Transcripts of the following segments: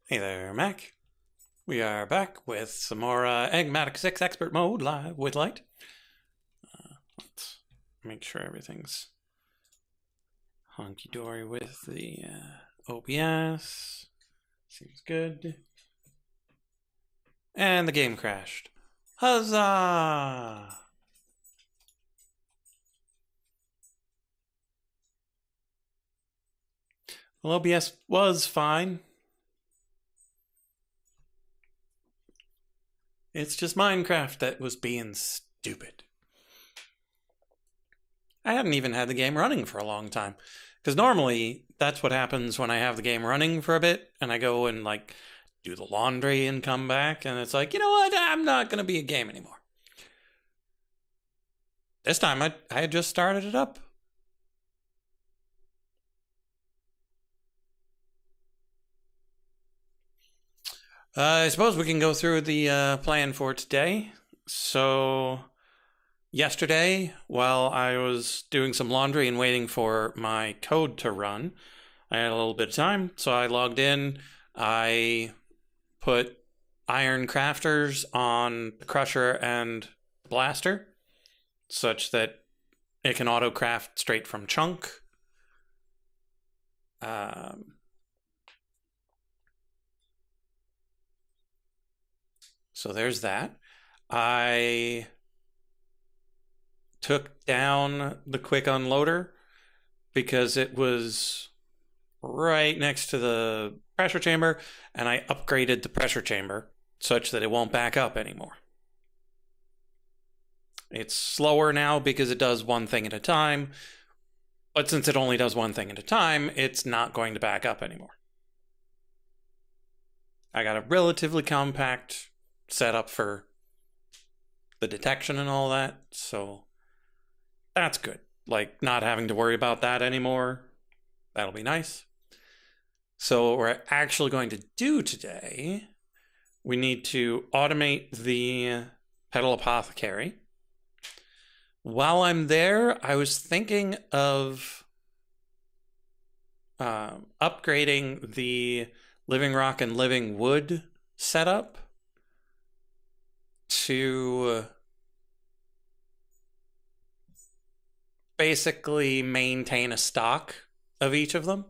Hey there, Mac. We are back with some more Enigmatic 6 Expert Mode live with Light. Let's make sure everything's honky-dory with the OBS. Seems good. And the game crashed. Huzzah! Well, OBS was fine. It's just Minecraft that was being stupid. I hadn't even had the game running for a long time. Because normally, that's what happens when I have the game running for a bit, and I go and, like, do the laundry and come back, and it's like, you know what, I'm not going to be a game anymore. This time, I had just started it up. I suppose we can go through the plan for today. So, yesterday, while I was doing some laundry and waiting for my code to run, I had a little bit of time, so I logged in. I put iron crafters on the crusher and blaster, such that it can auto craft straight from chunk. So there's that. I took down the quick unloader because it was right next to the pressure chamber, and I upgraded the pressure chamber such that it won't back up anymore. It's slower now because it does one thing at a time, but since it only does one thing at a time, it's not going to back up anymore. I got a relatively compact setup for the detection and all that, so that's good. Like, not having to worry about that anymore. That'll be nice. So what we're actually going to do today, we need to automate the pedal apothecary. While I'm there, I was thinking of upgrading the living rock and living wood setup to basically maintain a stock of each of them.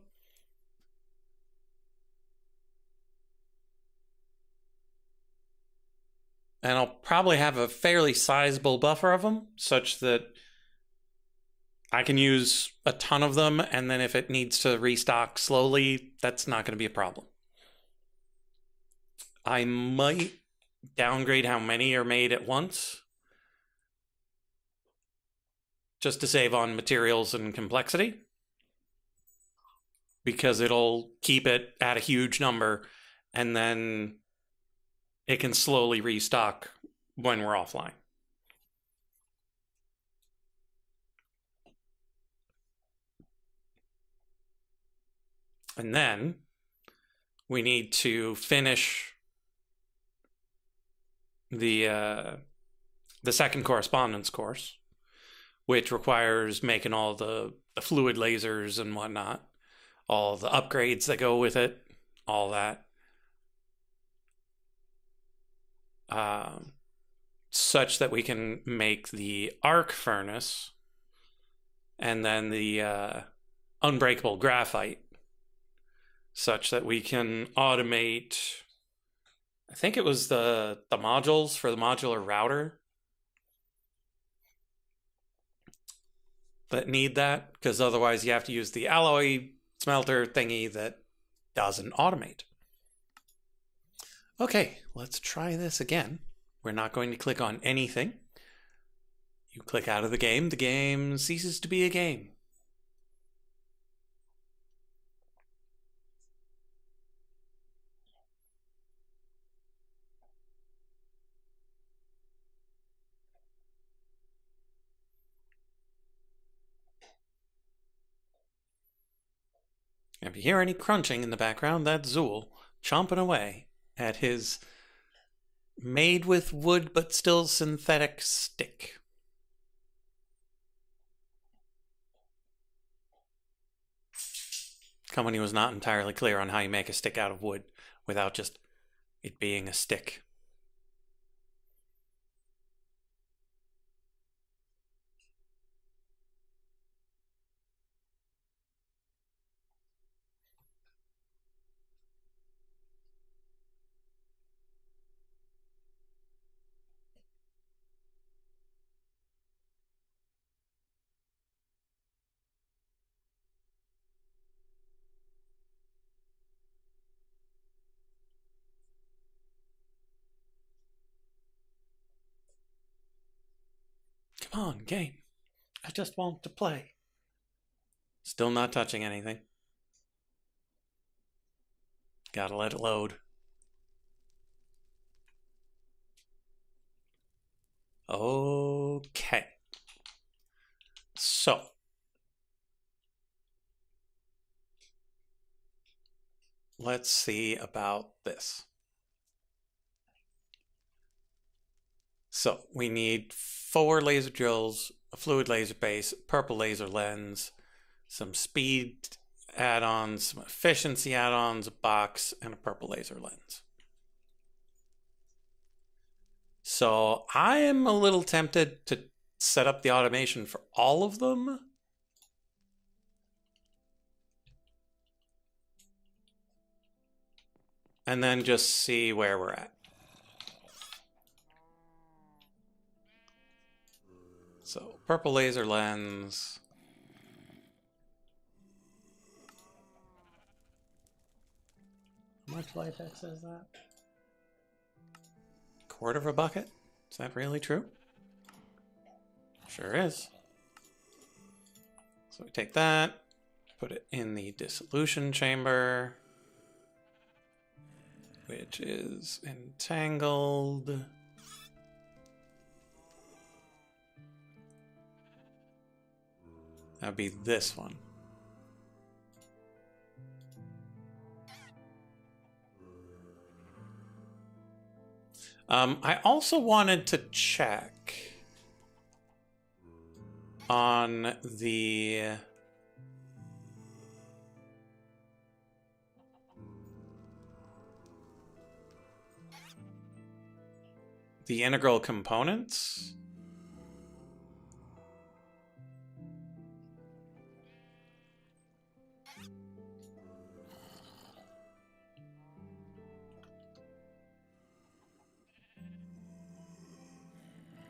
And I'll probably have a fairly sizable buffer of them, such that I can use a ton of them, and then if it needs to restock slowly, that's not going to be a problem. I might downgrade how many are made at once, just to save on materials and complexity, because it'll keep it at a huge number, and then it can slowly restock when we're offline. And then we need to finish the second correspondence course, which requires making all the fluid lasers and whatnot, all the upgrades that go with it, all that. Such that we can make the arc furnace and then the unbreakable graphite, such that we can automate, I think it was the modules for the modular router that need that, because otherwise you have to use the alloy smelter thingy that doesn't automate. Okay, let's try this again. We're not going to click on anything. You click out of the game ceases to be a game. If you hear any crunching in the background, that's Zool chomping away at his made with wood but still synthetic stick. company was not entirely clear on how you make a stick out of wood without just it being a stick. Come on, game. I just want to play. Still not touching anything. Gotta let it load. Okay. So. Let's see about this. So we need 4 laser drills, a fluid laser base, purple laser lens, some speed add-ons, some efficiency add-ons, a box, and a purple laser lens. So I am a little tempted to set up the automation for all of them. And then just see where we're at. So purple laser lens. How much life X is that? Quarter of a bucket? Is that really true? Sure is. So we take that, put it in the dissolution chamber, which is entangled. That'd be this one. I also wanted to check on the integral components.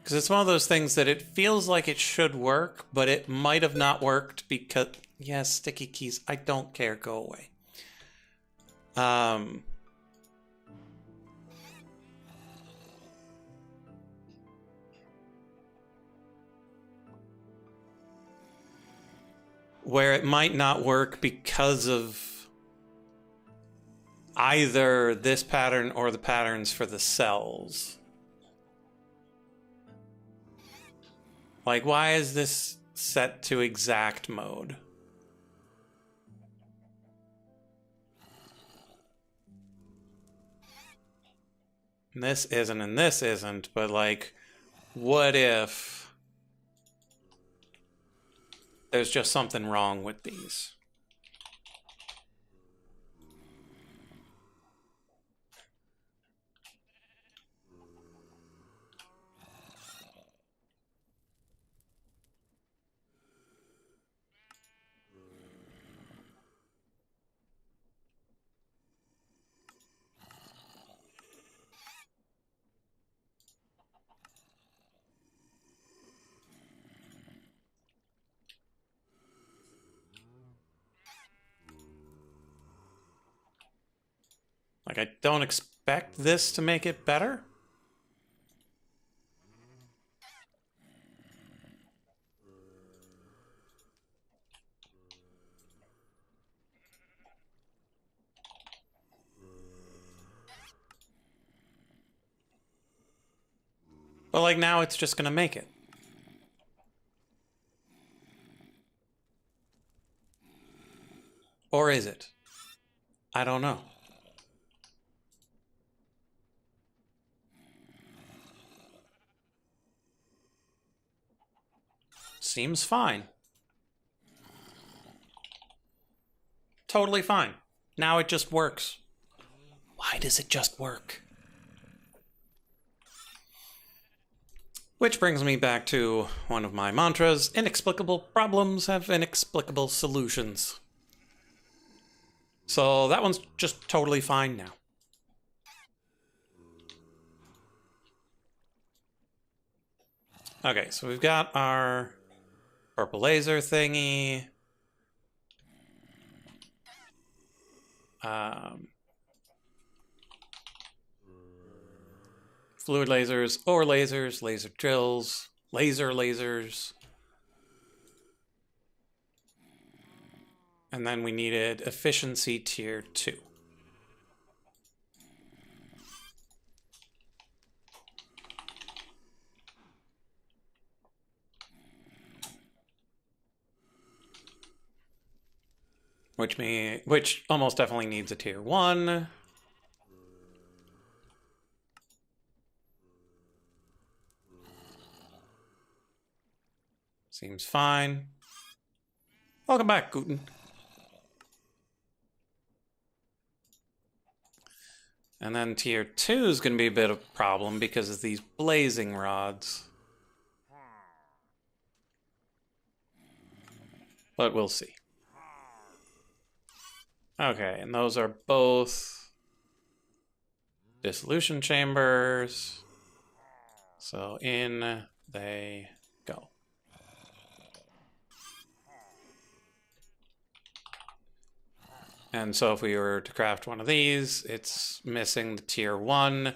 Because it's one of those things that it feels like it should work, but it might have not worked because... Yeah, sticky keys. I don't care. Go away. Where it might not work because of either this pattern or the patterns for the cells. Like, why is this set to exact mode? And this isn't, and this isn't, but like, what if there's just something wrong with these? Like, I don't expect this to make it better. But like, now it's just gonna make it. Or is it? I don't know. Seems fine. totally fine. Now it just works. Why does it just work? Which brings me back to one of my mantras: inexplicable problems have inexplicable solutions. So that one's just totally fine now. Okay, so we've got our purple laser thingy. Fluid lasers, ore lasers, laser drills, lasers. And then we needed efficiency tier 2. Which almost definitely needs a tier 1. Seems fine. Welcome back, Guten. And then tier 2 is going to be a bit of a problem because of these blazing rods. But we'll see. Okay, and those are both dissolution chambers. So in they go. And so if we were to craft one of these, it's missing the tier 1,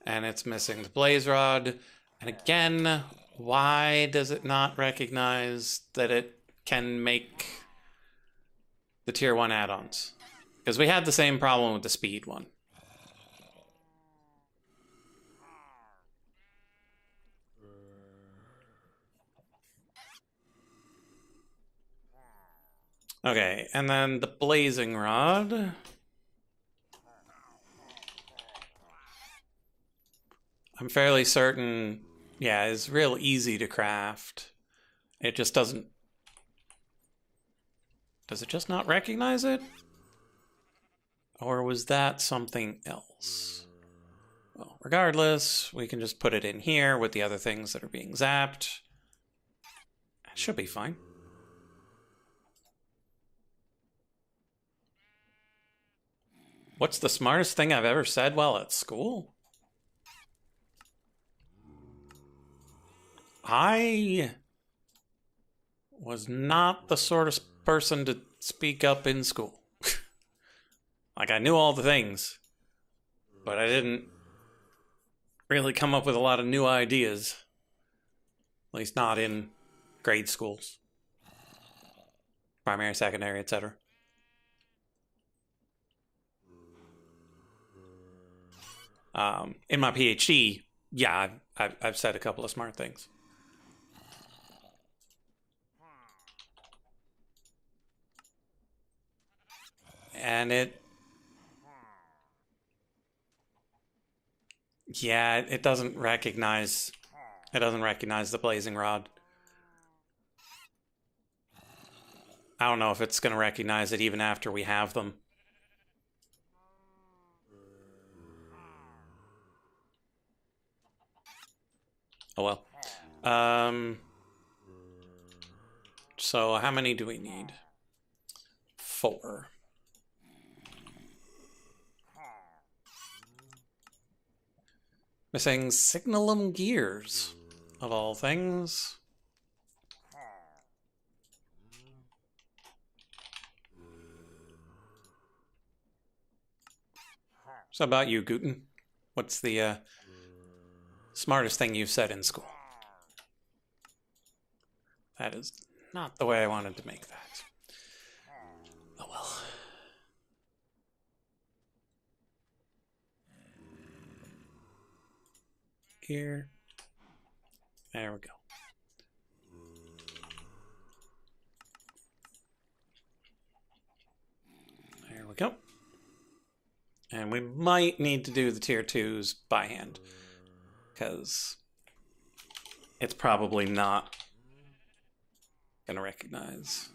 and it's missing the blaze rod. And again, why does it not recognize that it can make the tier 1 add-ons? Because we had the same problem with the speed one. Okay, and then the blazing rod. I'm fairly certain, yeah, it's real easy to craft. It just doesn't... Does it just not recognize it? Or was that something else? Well, regardless, we can just put it in here with the other things that are being zapped. It should be fine. What's the smartest thing I've ever said while at school? I was not the sort of person to speak up in school. Like, I knew all the things, but I didn't really come up with a lot of new ideas. At least not in grade schools. Primary, secondary, etc. In my PhD, yeah, I've said a couple of smart things. And it doesn't recognize the blazing rod. I don't know if it's going to recognize it even after we have them. Oh well. So how many do we need? 4. Missing signalum gears, of all things. So about you, Guten? What's the smartest thing you've said in school? That is not the way I wanted to make that. Oh well. Here. There we go. There we go. And we might need to do the tier 2s by hand, because it's probably not going to recognize.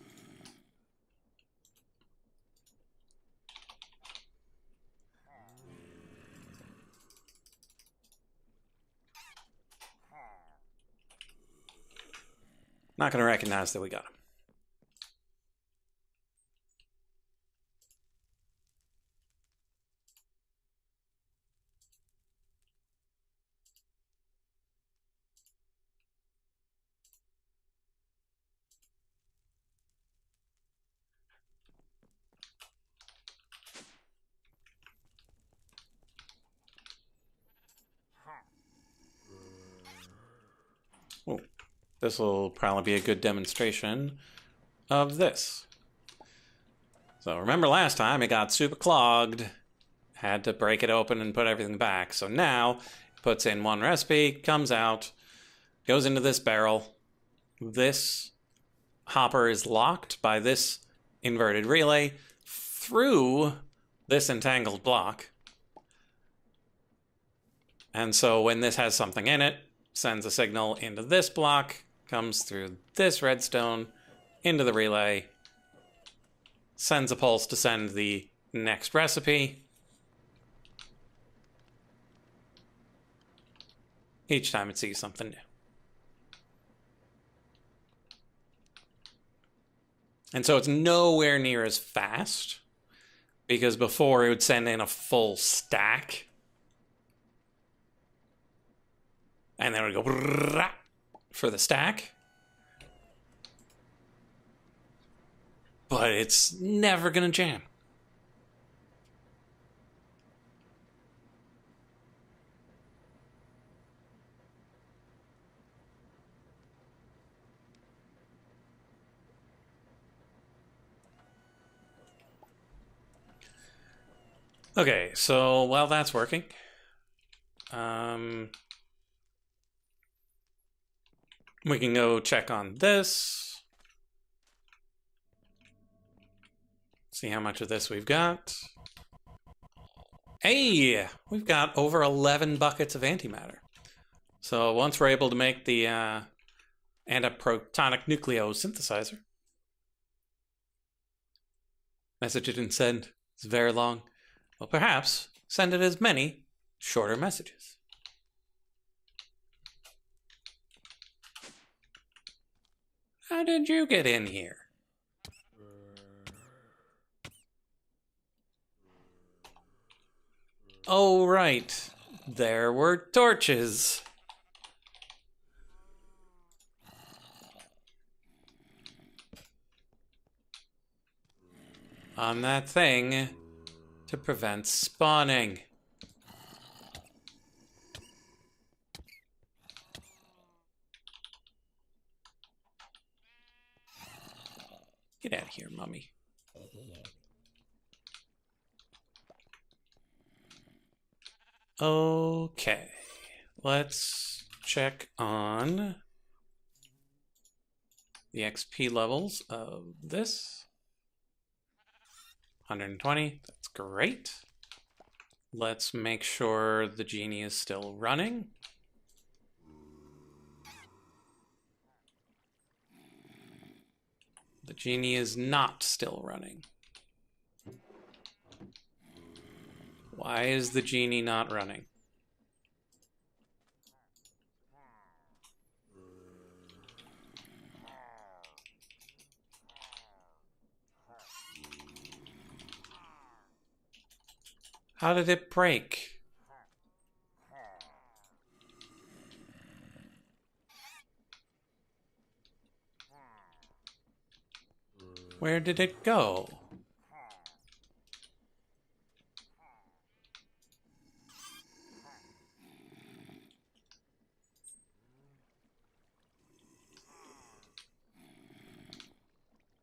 Not going to recognize that we got him. Oh, this will probably be a good demonstration of this. So remember last time it got super clogged. Had to break it open and put everything back. So now it puts in one recipe, comes out, goes into this barrel. This hopper is locked by this inverted relay through this entangled block. And so when this has something in it, sends a signal into this block, comes through this redstone into the relay, sends a pulse to send the next recipe. Each time it sees something new. And so it's nowhere near as fast, because before it would send in a full stack. And then it would go for the stack. But it's never gonna jam. Okay, so while that's working, we can go check on this. See how much of this we've got. Hey, we've got over 11 buckets of antimatter. So once we're able to make the antiprotonic nucleosynthesizer. Message it didn't send. It's very long. Well, perhaps send it as many shorter messages. How did you get in here? Oh, right. There were torches. On that thing to prevent spawning. Get out of here, mummy. Okay, let's check on the XP levels of this. 120, that's great. Let's make sure the genie is still running. The genie is not still running. Why is the genie not running? How did it break? Where did it go?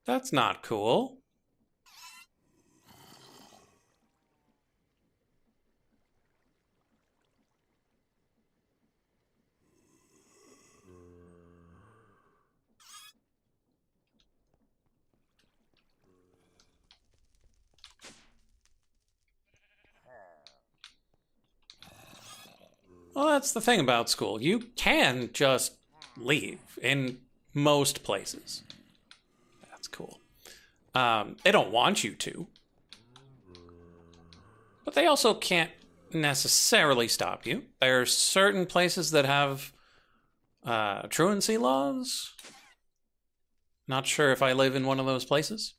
That's not cool. Well, that's the thing about school. You can just leave in most places. That's cool. They don't want you to. But they also can't necessarily stop you. There are certain places that have truancy laws. Not sure if I live in one of those places.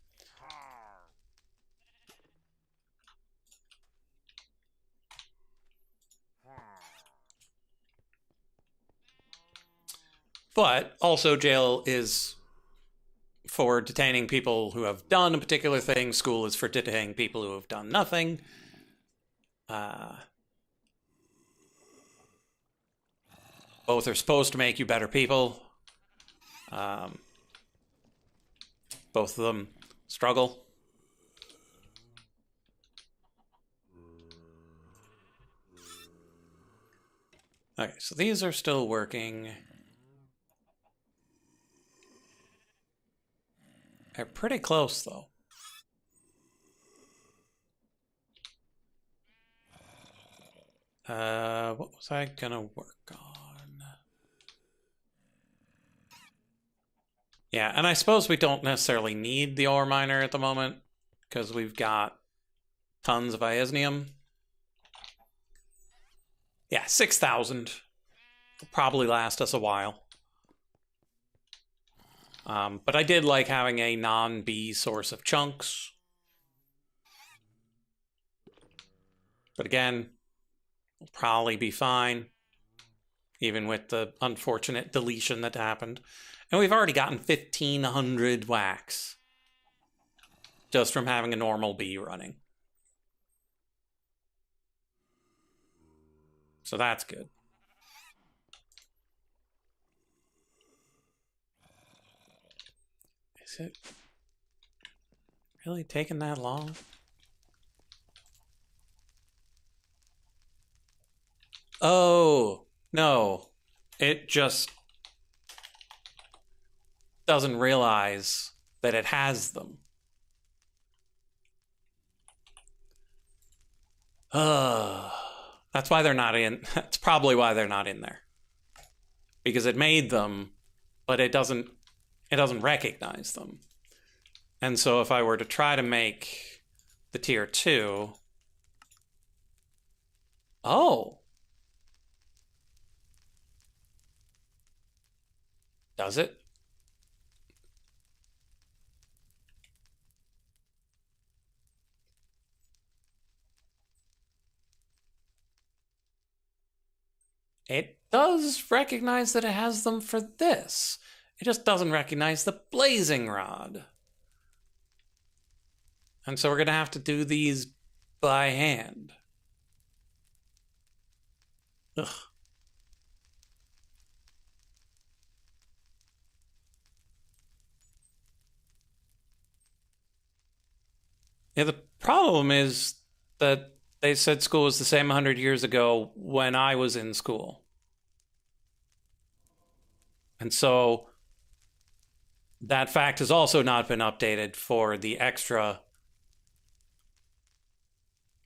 But also, jail is for detaining people who have done a particular thing. School is for detaining people who have done nothing. Both are supposed to make you better people. Both of them struggle. Okay, so these are still working. They're pretty close, though. What was I gonna work on? Yeah, and I suppose we don't necessarily need the ore miner at the moment because we've got tons of iosnium. Yeah, 6,000. Will probably last us a while. But I did like having a non-B source of chunks. But again, we'll probably be fine, even with the unfortunate deletion that happened. And we've already gotten 1,500 wax just from having a normal B running. So that's good. Is it really taking that long? Oh, no. It just doesn't realize that it has them. That's why they're not in. That's probably why they're not in there. Because it made them, but it doesn't recognize them. And so if I were to try to make the tier 2, oh. Does it? It does recognize that it has them for this. It just doesn't recognize the blazing rod. And so we're going to have to do these by hand. Ugh. Yeah, the problem is that they said school was the same 100 years ago when I was in school. And so that fact has also not been updated for the extra,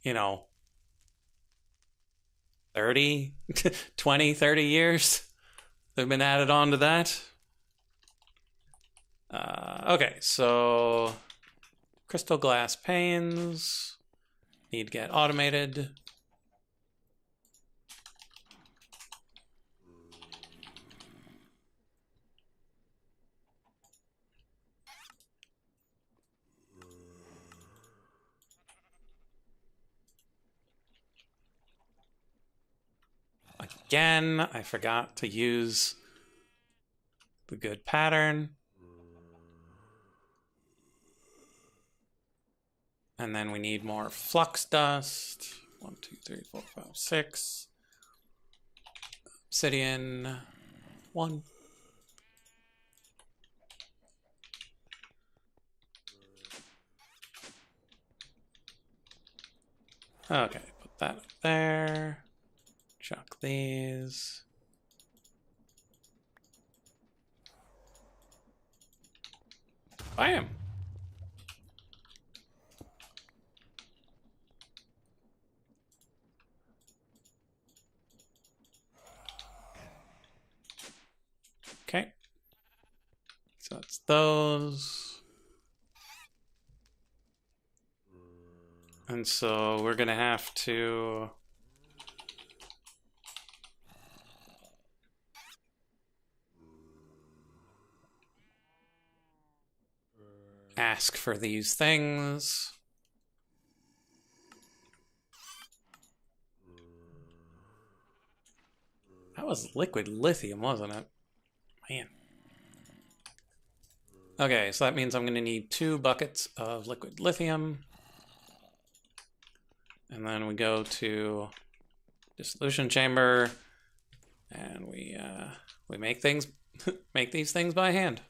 30, 20, 30 years that have been added on to that. Okay, so crystal glass panes need to get automated. Again, I forgot to use the good pattern. And then we need more flux dust. 1, 2, 3, 4, 5, 6. Obsidian. 1. Okay, put that up there. Chuck these. Bam! Okay. So that's those. And so we're going to have to... ask for these things. That was liquid lithium, wasn't it? Man. Okay, so that means I'm going to need 2 buckets of liquid lithium. And then we go to dissolution chamber, and we make things, make these things by hand.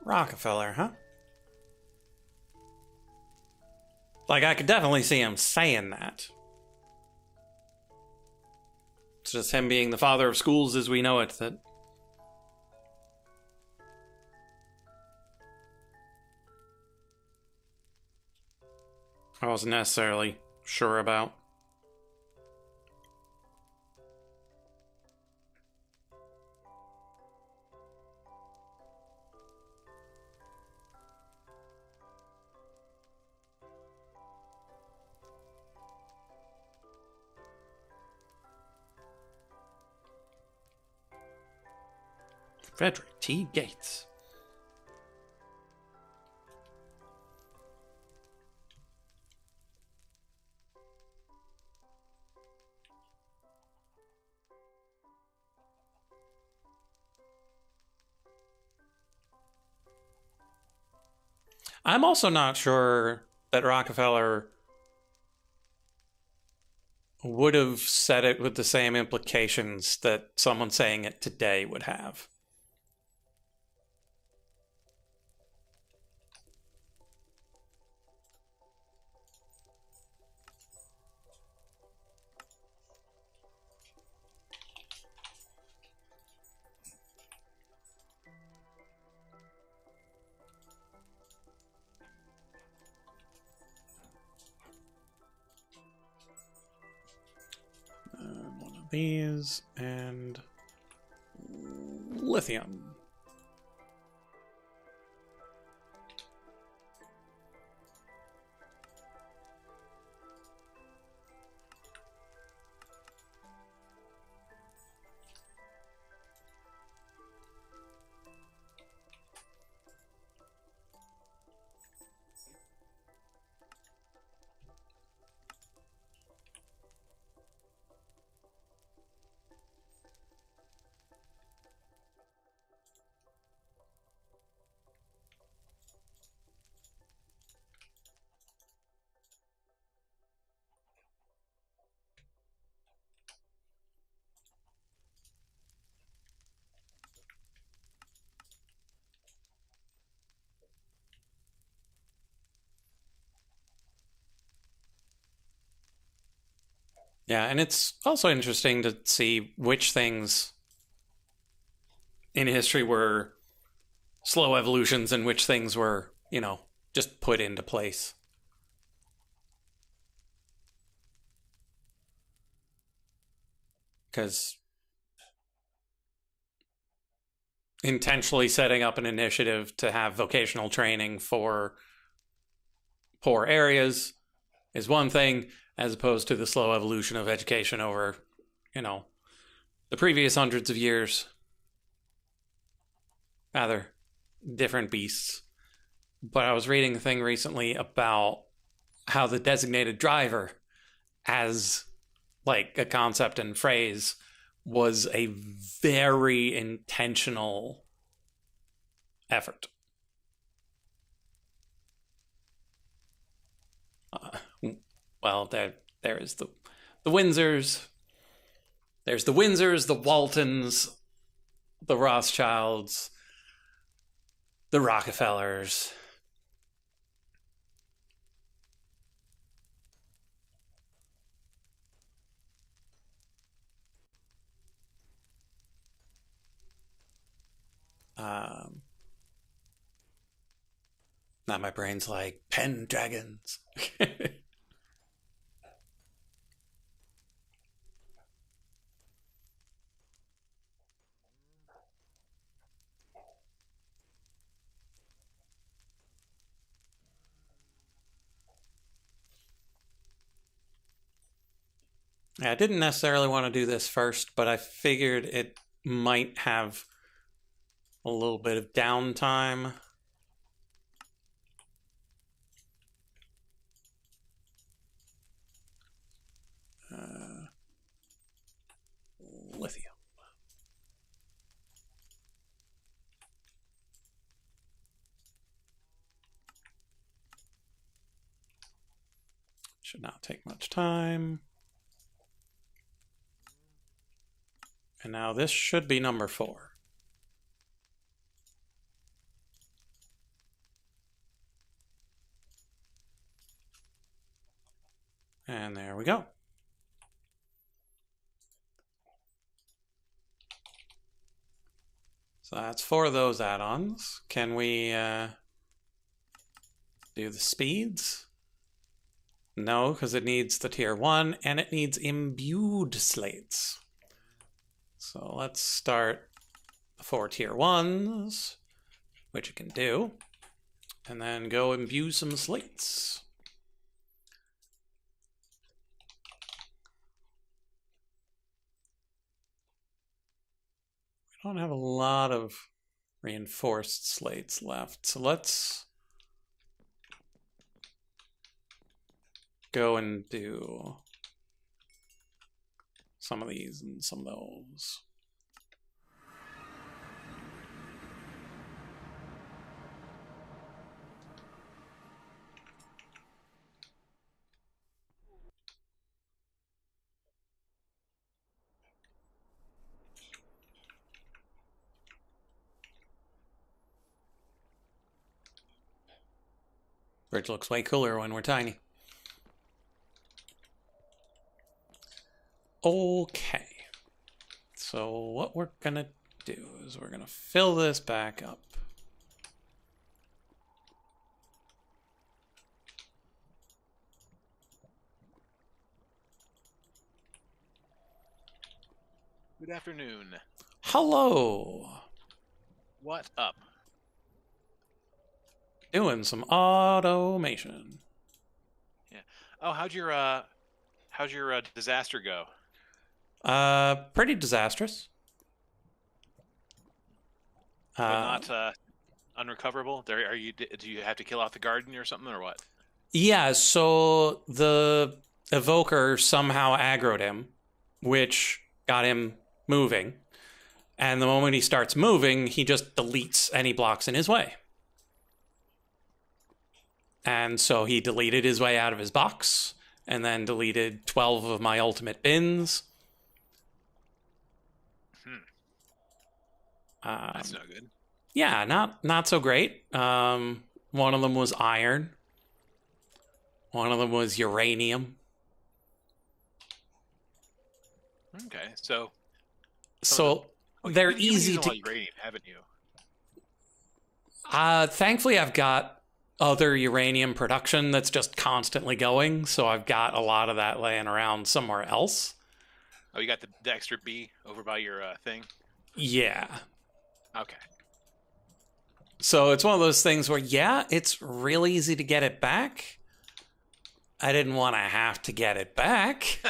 Rockefeller, huh? Like, I could definitely see him saying that. It's just him being the father of schools as we know it that... I wasn't necessarily sure about. Frederick T. Gates. I'm also not sure that Rockefeller would have said it with the same implications that someone saying it today would have. One of these, and lithium. Yeah, and it's also interesting to see which things in history were slow evolutions and which things were, you know, just put into place. Because intentionally setting up an initiative to have vocational training for poor areas is one thing, as opposed to the slow evolution of education over, you know, the previous hundreds of years. Rather different beasts. But I was reading a thing recently about how the designated driver, as like a concept and phrase, was a very intentional effort. Well, there is the Windsors. There's the Windsors, the Waltons, the Rothschilds, the Rockefellers. Now my brain's like, Pendragons. Yeah, I didn't necessarily want to do this first, but I figured it might have a little bit of downtime. Lithium. Should not take much time. And now this should be number 4. And there we go. So that's 4 of those add-ons. Can we do the speeds? No, because it needs the tier 1 and it needs imbued slates. So let's start the 4 tier 1s, which it can do, and then go imbue some slates. We don't have a lot of reinforced slates left, so let's go and do some of these and some of those. Bridge looks way cooler when we're tiny. Okay. So what we're gonna do is we're gonna fill this back up. Good afternoon. Hello. What up? Doing some automation. Yeah. Oh, how'd your disaster go? Pretty disastrous. But not unrecoverable. There, are you? Do you have to kill off the garden or something, or what? Yeah, so the evoker somehow aggroed him, which got him moving. And the moment he starts moving, he just deletes any blocks in his way. And so he deleted his way out of his box, and then deleted 12 of my ultimate bins. That's no good. Yeah, not so great. One of them was iron. One of them was uranium. Okay, so they're you've easy used a lot to. of uranium, haven't you? Thankfully, I've got other uranium production that's just constantly going, so I've got a lot of that laying around somewhere else. Oh, you got the extra B over by your thing? Yeah. Okay. So it's one of those things where, yeah, it's real easy to get it back. I didn't want to have to get it back.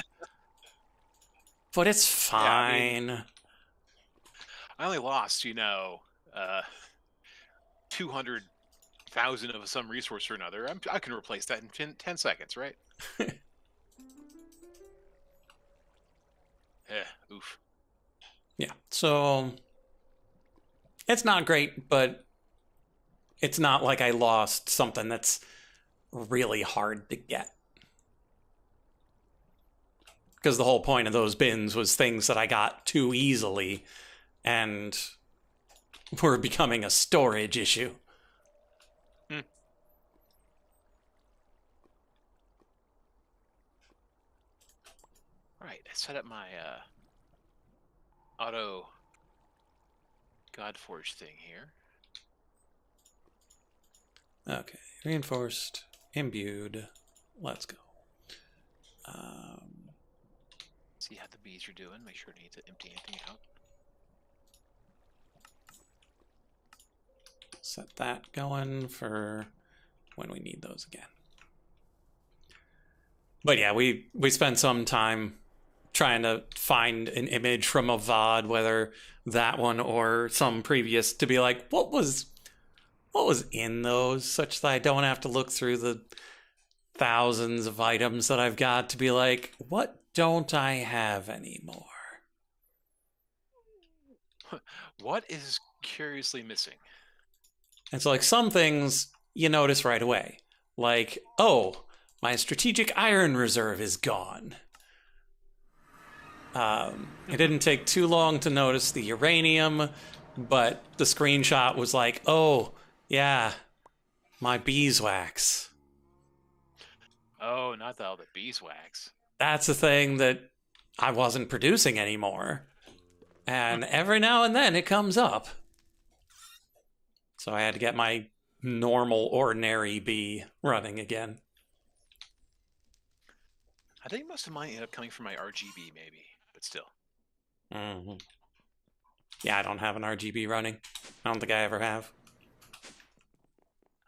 But it's fine. Yeah, I only lost, 200,000 of some resource or another. I can replace that in 10 seconds, right? Oof. Yeah, so it's not great, but it's not like I lost something that's really hard to get. Because the whole point of those bins was things that I got too easily, and we're becoming a storage issue. Right, I set up my auto Godforge thing here. Okay, reinforced, imbued. Let's go. See how the bees are doing. Make sure to empty anything out. Set that going for when we need those again. But yeah, we spent some time trying to find an image from a VOD, whether that one or some previous, to be like, what was in those, such that I don't have to look through the thousands of items that I've got to be like, what don't I have anymore? What is curiously missing? And so, like, some things you notice right away. Like, oh, my strategic iron reserve is gone. It didn't take too long to notice the uranium, but the screenshot was like, oh, yeah, my beeswax. Oh, not all the beeswax. That's a thing that I wasn't producing anymore. And every now and then it comes up. So I had to get my normal, ordinary bee running again. I think most of mine ended up coming from my RGB, maybe, but still. Mm-hmm. Yeah, I don't have an RGB running. I don't think I ever have.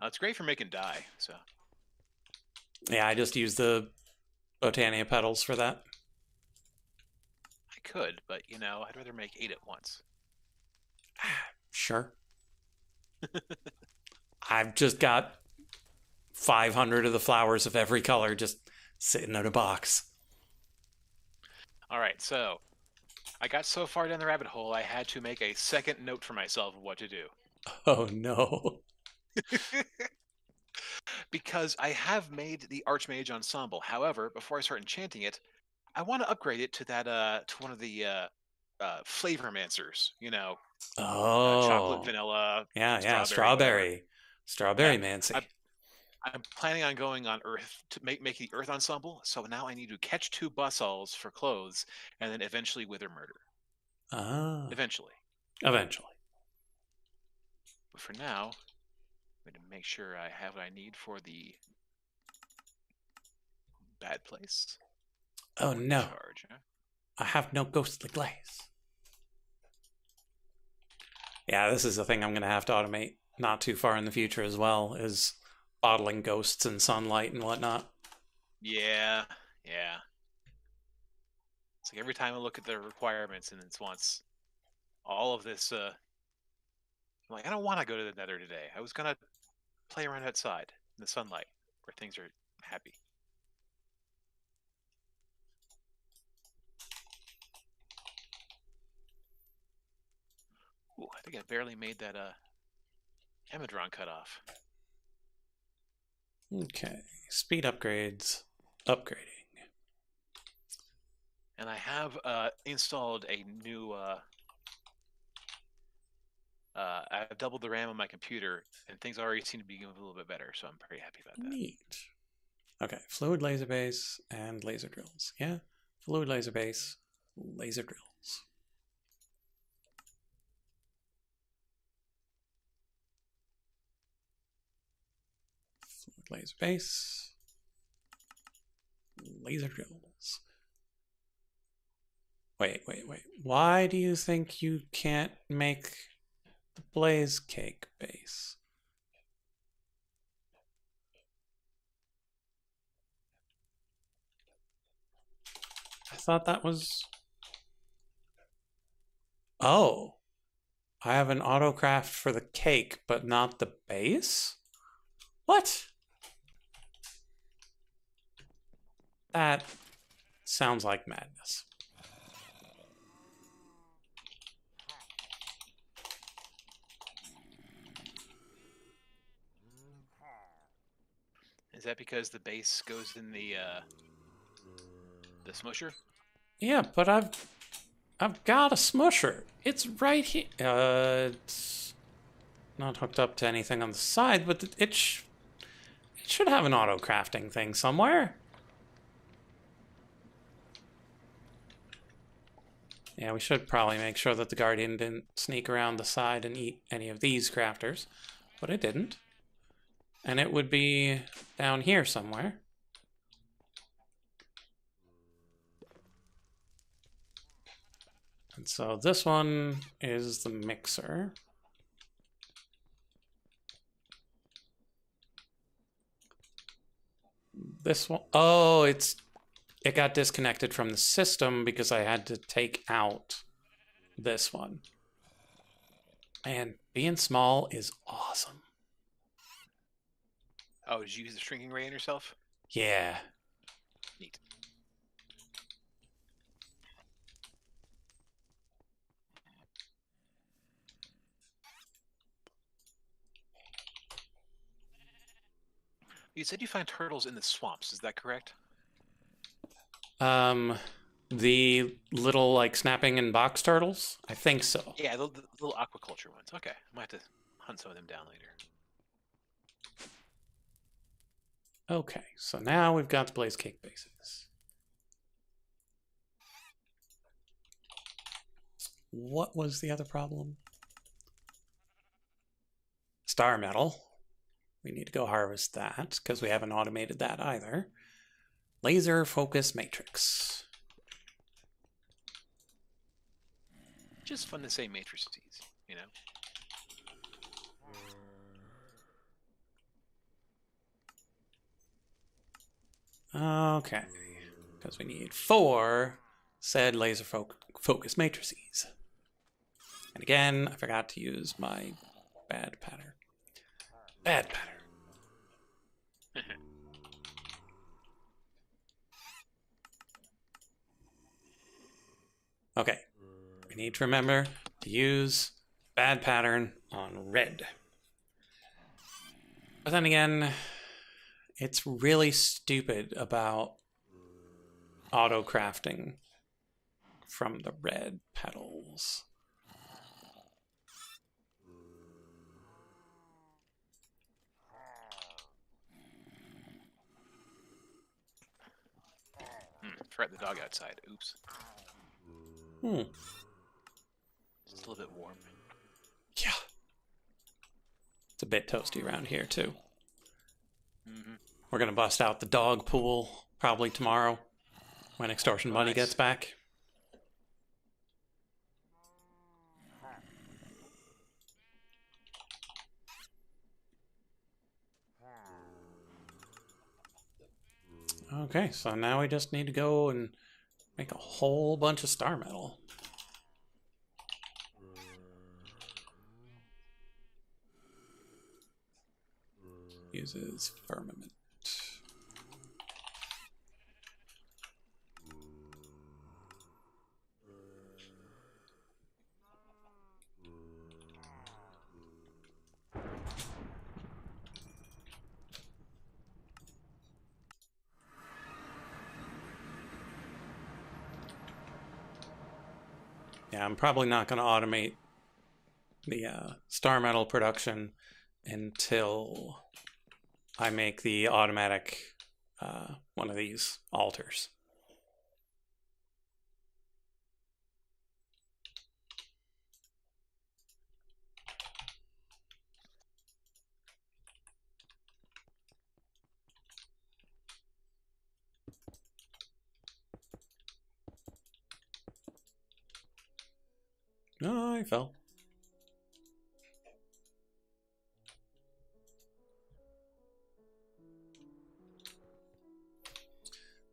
It's great for making dye, so. Yeah, I just use the Botania petals for that. I could, but, you know, I'd rather make 8 at once. Sure. I've just got 500 of the flowers of every color just sitting in a box. All right, so I got so far down the rabbit hole, I had to make a second note for myself of what to do. Oh, no. Because I have made the Archmage Ensemble. However, before I start enchanting it, I want to upgrade it to that to one of the flavor mancers. You know, chocolate, vanilla, yeah, strawberry strawberry mancy. I'm planning on going on Earth to make the Earth Ensemble. So now I need to catch 2 Bussalls for clothes, and then eventually Wither Murder. Eventually. But for now, I'm going to make sure I have what I need for the bad place. Oh no! Charge, huh? I have no ghostly glaze. Yeah, this is a thing I'm going to have to automate not too far in the future as well, is bottling ghosts in sunlight and whatnot. Yeah. It's like every time I look at the requirements and it wants all of this, I'm like, I don't want to go to the Nether today. I was going to play around outside in the sunlight where things are happy. Ooh, I think I barely made that Amidron cutoff. Okay, speed upgrades, upgrading. And I have installed a new. I've doubled the RAM on my computer, and things already seem to be going a little bit better, so I'm pretty happy about that. Neat. Okay, fluid laser base and laser drills. Yeah, fluid laser base, laser drills. Fluid laser base, laser drills. Wait. Why do you think you can't make the blaze cake base? I thought that was... Oh. I have an autocraft for the cake, but not the base? What? That sounds like madness. Is that because the base goes in the smusher? Yeah, but I've got a smusher. It's right here. not hooked up to anything on the side, but it should have an auto crafting thing somewhere. Yeah, we should probably make sure that the Guardian didn't sneak around the side and eat any of these crafters, but it didn't. And it would be down here somewhere. And so this one is the mixer. This one, oh, it got disconnected from the system because I had to take out this one. Man, being small is awesome. Oh, did you use the shrinking ray on yourself? Yeah. Neat. You said you find turtles in the swamps, is that correct? The little, like, snapping and box turtles? I think so. Yeah, the little aquaculture ones. Okay, I might have to hunt some of them down later. Okay, so now we've got the Blaze Cake bases. What was the other problem? Star metal. We need to go harvest that, because we haven't automated that either. Laser focus matrix. Just fun to say matrices, you know? Okay, because we need 4 said laser focus matrices. And again, I forgot to use my bad pattern. Bad pattern. Okay, we need to remember to use bad pattern on red. But then again, it's really stupid about auto crafting from the red petals. Forgot the dog outside. Oops. It's a little bit warm. Yeah. It's a bit toasty around here, too. We're going to bust out the dog pool probably tomorrow when Extortion Money gets back. Okay, so now we just need to go and make a whole bunch of star metal. Uses firmament. Yeah, I'm probably not going to automate the star metal production until I make the automatic one of these altars. Oh, I fell.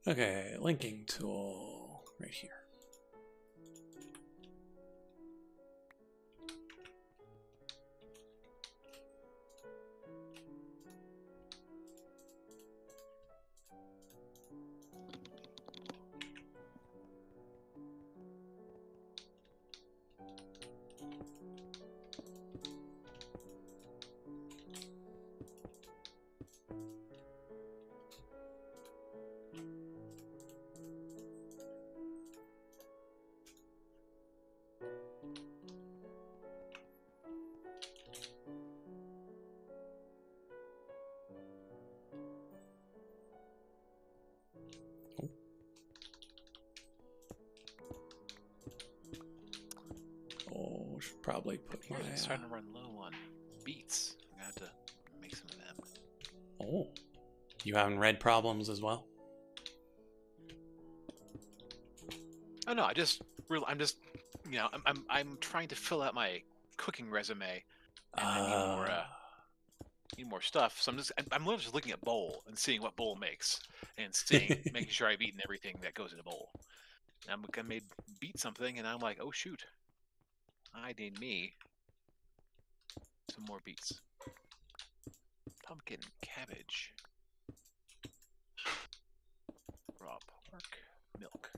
Okay, linking tool right here. probably put my... Here's starting to run low on beets. I'm going to have to make some of them. Oh. You having red problems as well? Oh no, I'm just, you know, I'm trying to fill out my cooking resume, and I need more stuff. So I'm literally just looking at bowl and seeing what bowl makes, and making sure I've eaten everything that goes in a bowl. And I made beat something, and I'm like, oh shoot, I need me some more beets. Pumpkin, cabbage, raw pork, milk.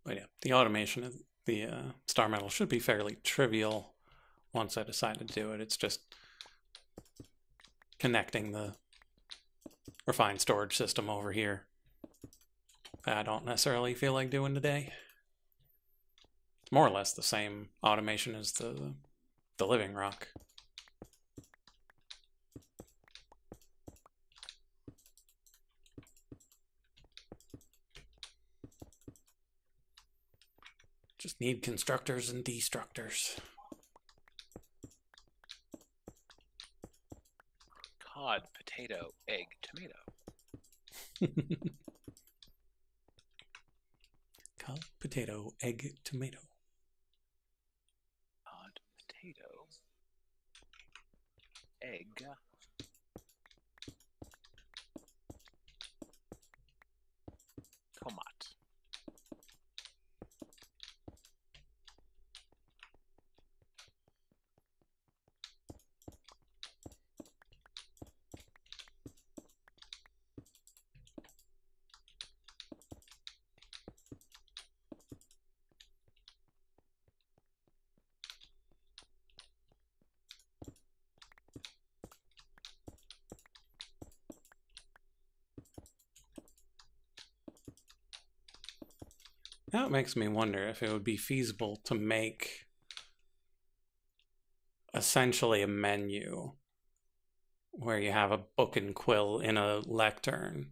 But yeah, the automation of the star metal should be fairly trivial once I decide to do it. It's just connecting the refined storage system over here. I don't necessarily feel like doing today. It's more or less the same automation as the living rock. Just need constructors and destructors. Cod, potato, egg, tomato. Cod, potato, egg, tomato. Cod, potato, egg, tomat. Now it makes me wonder if it would be feasible to make essentially a menu where you have a book and quill in a lectern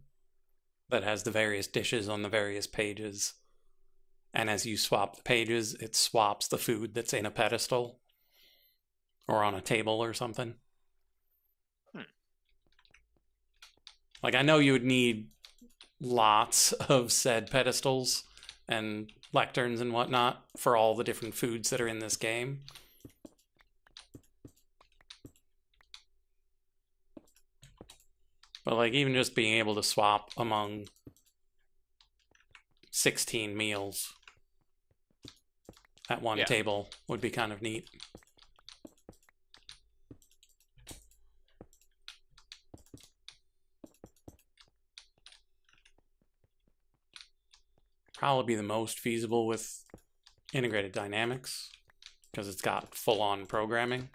that has the various dishes on the various pages. And as you swap the pages, it swaps the food that's in a pedestal or on a table or something. Like, I know you would need lots of said pedestals and lecterns and whatnot for all the different foods that are in this game. But like even just being able to swap among 16 meals at one table would be kind of neat. Probably be the most feasible with integrated dynamics because it's got full-on programming.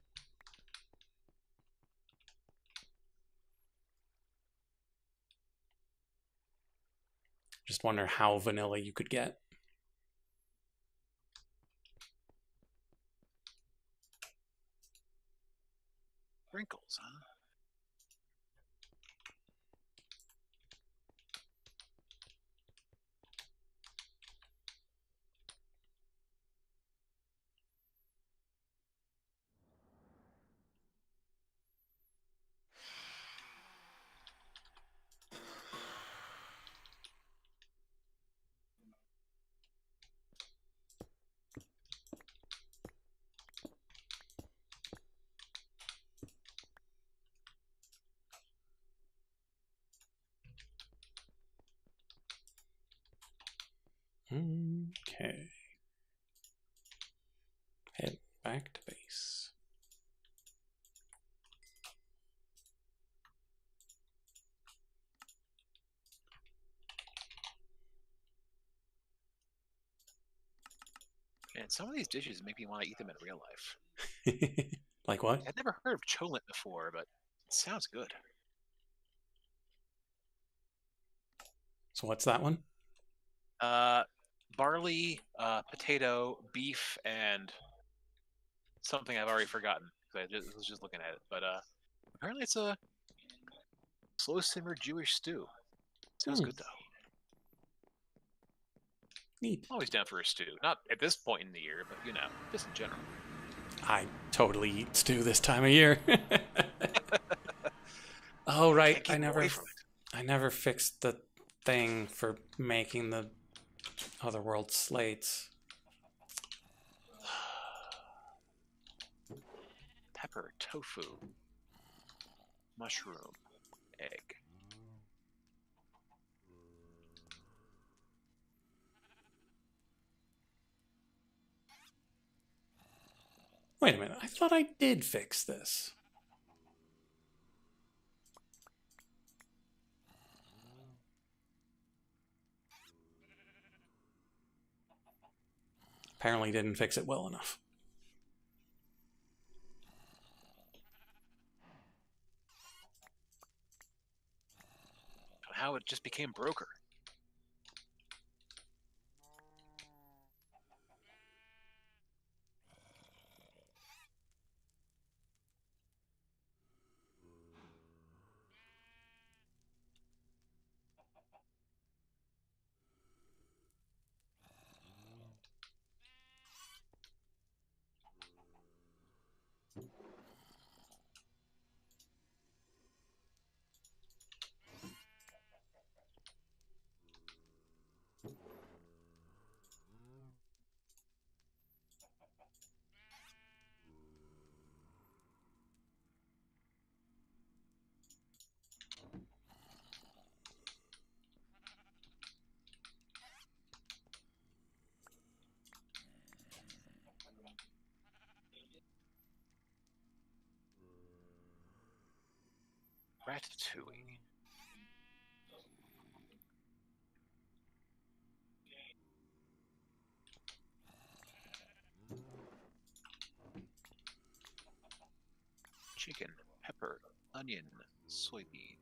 Just wonder how vanilla you could get. Wrinkles, huh? Back to base. And some of these dishes make me want to eat them in real life. Like what? I'd never heard of cholent before, but it sounds good. So what's that one? Barley, potato, beef, and something I've already forgotten because I was just looking at it. But apparently it's a slow simmered Jewish stew. Sounds good though. Neat. Always down for a stew. Not at this point in the year, but you know, just in general. I totally eat stew this time of year. Oh right, I never fixed the thing for making the Otherworld slates. Pepper, tofu, mushroom, egg. Wait a minute, I thought I did fix this. Apparently didn't fix it well enough. How it just became broker. Ratatouille. Chicken, pepper, onion, soybean.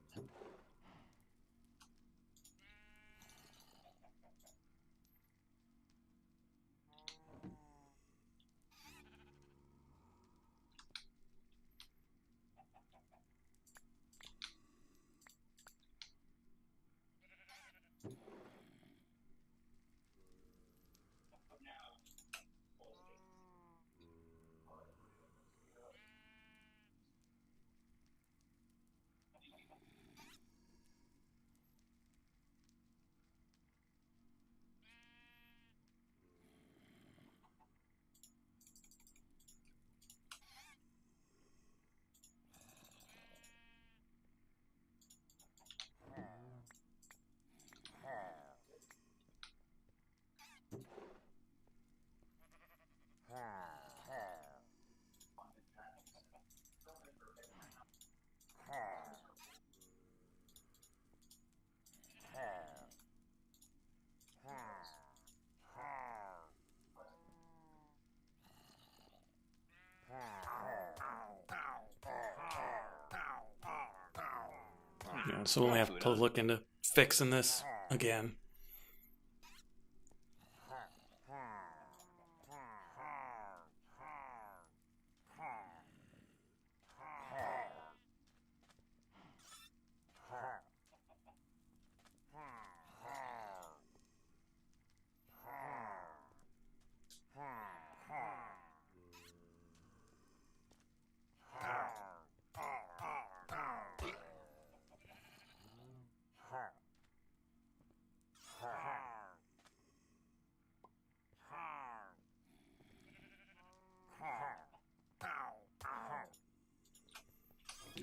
Yeah, so we'll have to look into fixing this again.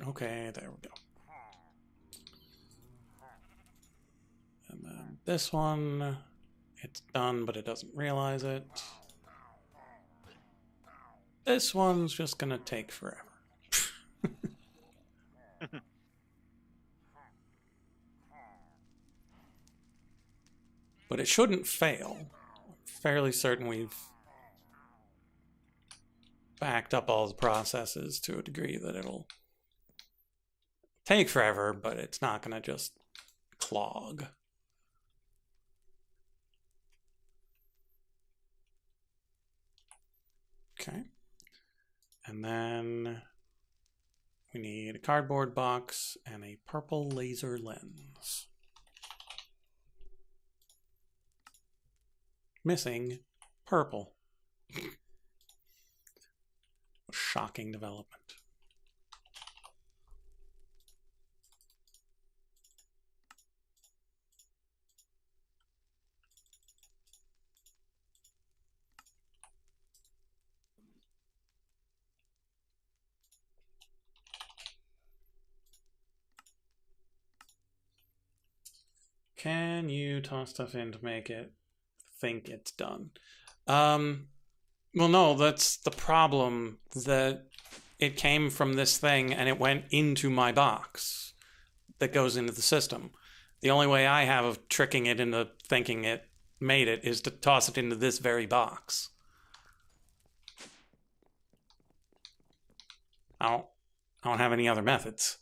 Okay, there we go. And then this one, it's done, but it doesn't realize it. this one's just gonna take forever. But it shouldn't fail. I'm fairly certain we've backed up all the processes to a degree that it'll take forever, but it's not gonna just clog. Okay. And then we need a cardboard box and a purple laser lens. Missing purple. Shocking development. Can you toss stuff in to make it think it's done? Well, no, that's the problem, that it came from this thing and it went into my box that goes into the system. The only way I have of tricking it into thinking it made it is to toss it into this very box. I don't have any other methods.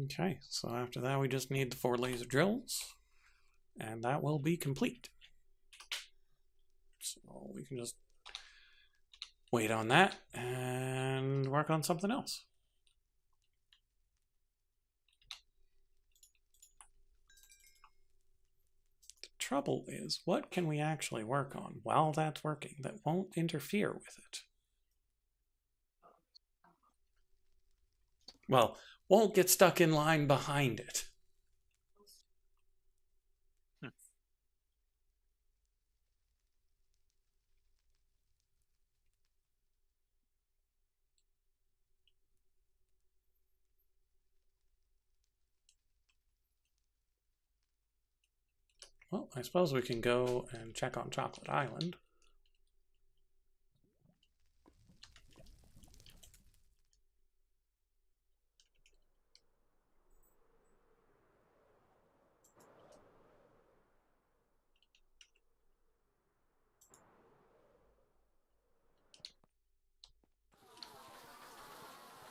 Okay, so after that we just need the 4 laser drills, and that will be complete. So we can just wait on that and work on something else. The trouble is, what can we actually work on while that's working that won't interfere with it? Well, won't get stuck in line behind it. Well, I suppose we can go and check on Chocolate Island.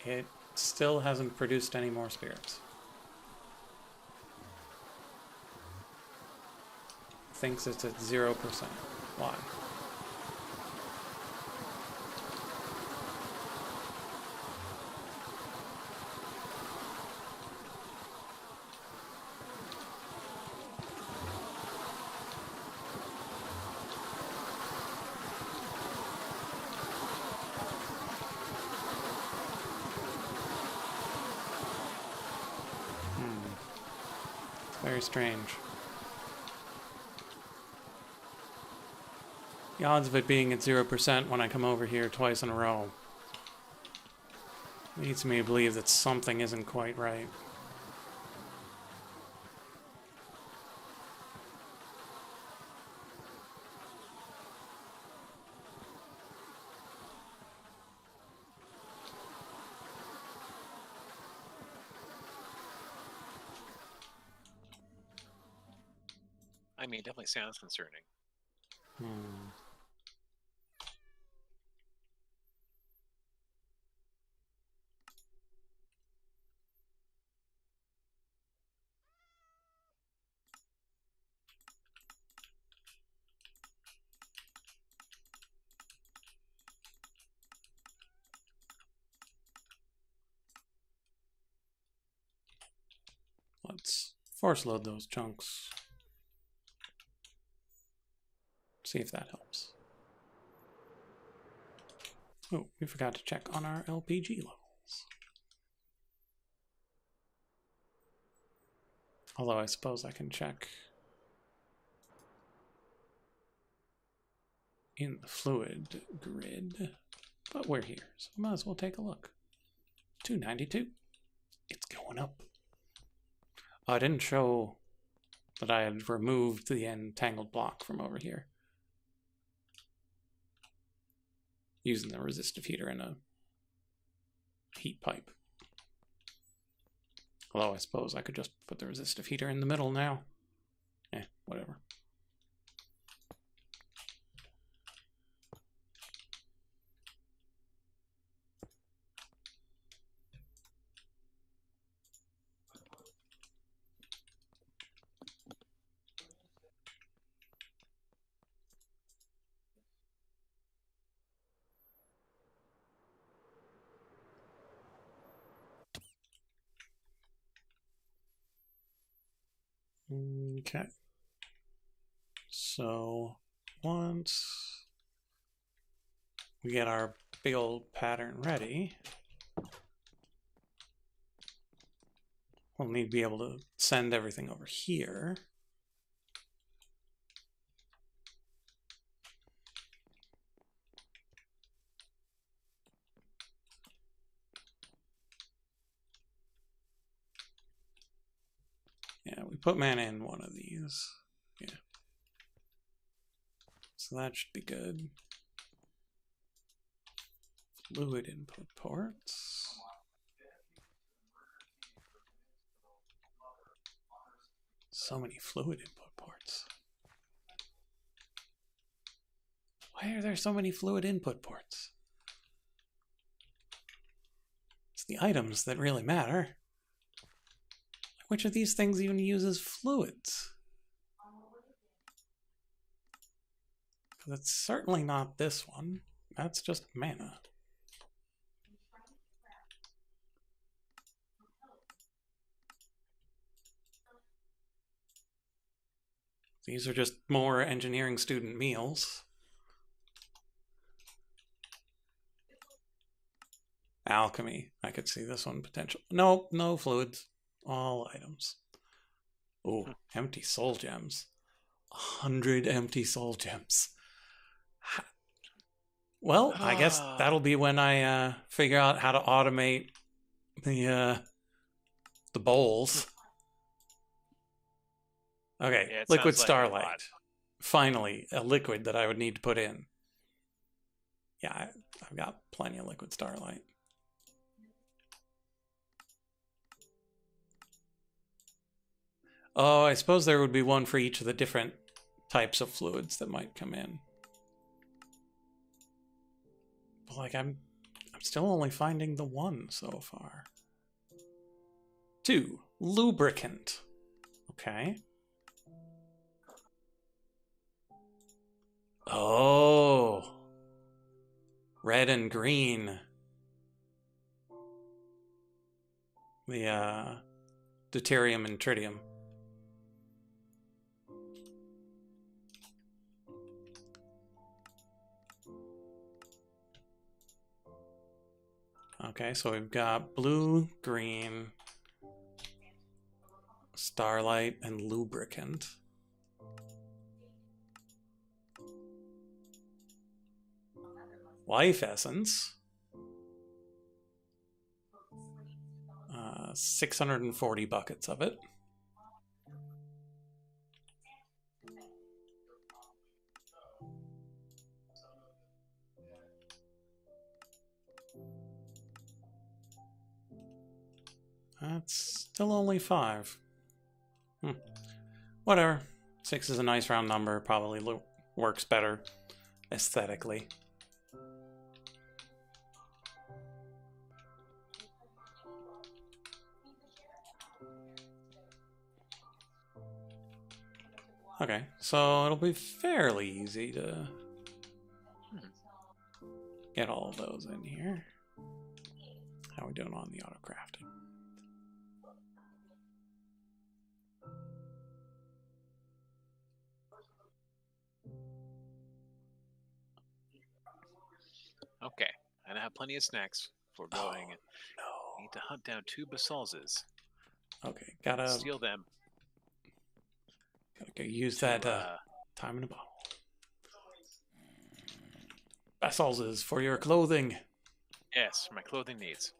It still hasn't produced any more spirits. Thinks it's at 0%. Why? Very strange. The odds of it being at 0% when I come over here twice in a row leads me to believe that something isn't quite right. I mean, it definitely sounds concerning. let's force load those chunks. See if that helps. Oh, we forgot to check on our LPG levels. Although I suppose I can check in the fluid grid. But we're here, so we might as well take a look. 292. It's going up. Oh, I didn't show that I had removed the entangled block from over here, using the resistive heater in a heat pipe. Although I suppose I could just put the resistive heater in the middle now. Whatever. Okay. So once we get our big old pattern ready, we'll need to be able to send everything over here. Yeah, we put mana in one of these. Yeah. So that should be good. Fluid input ports. So many fluid input ports. Why are there so many fluid input ports? It's the items that really matter. Which of these things even uses fluids? Because it's certainly not this one. That's just mana. These are just more engineering student meals. Alchemy. I could see this one potential. Nope, no fluids. All items. Oh, empty soul gems. 100 empty soul gems. Well, I guess that'll be when I figure out how to automate the bowls. Okay, Yeah, liquid like starlight. Finally, a liquid that I would need to put in. Yeah, I've got plenty of liquid starlight. Oh, I suppose there would be one for each of the different types of fluids that might come in. But like I'm still only finding the one so far. 2, lubricant. Okay. Oh. Red and green. The deuterium and tritium. Okay, so we've got blue, green, starlight, and lubricant. Life essence. 640 buckets of it. That's still only 5. Whatever. 6 is a nice round number. Probably works better aesthetically. Okay, so it'll be fairly easy to get all of those in here. How are we doing on the auto crafting? Okay, and I have plenty of snacks for going. Oh, I need to hunt down 2 basalzes. no. Okay, gotta Steal them go use to, that time in a bottle. Vessels is for your clothing. yes, for my clothing needs.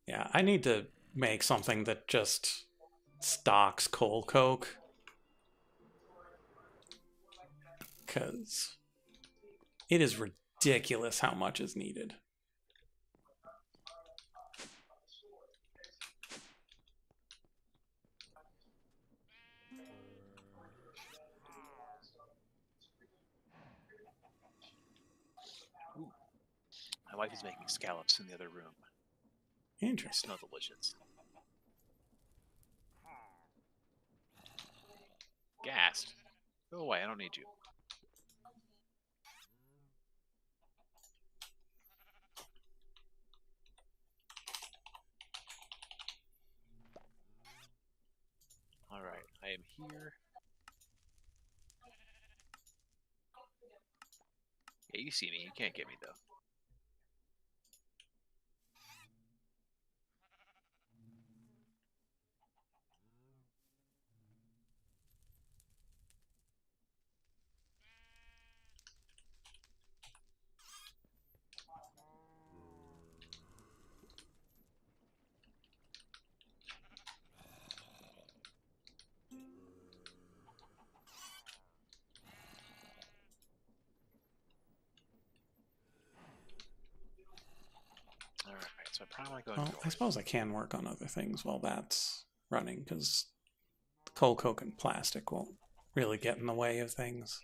Yeah, I need to make something that just stocks coal coke. Because it is ridiculous how much is needed. Ooh, my wife is making scallops in the other room. They Interesting. smell delicious. Gassed? Go away, I don't need you. Alright, I am here. Yeah, you see me. You can't get me, though. Alright, so I probably want to go Well, north. I suppose I can work on other things while that's running, because the coal coke and plastic won't really get in the way of things.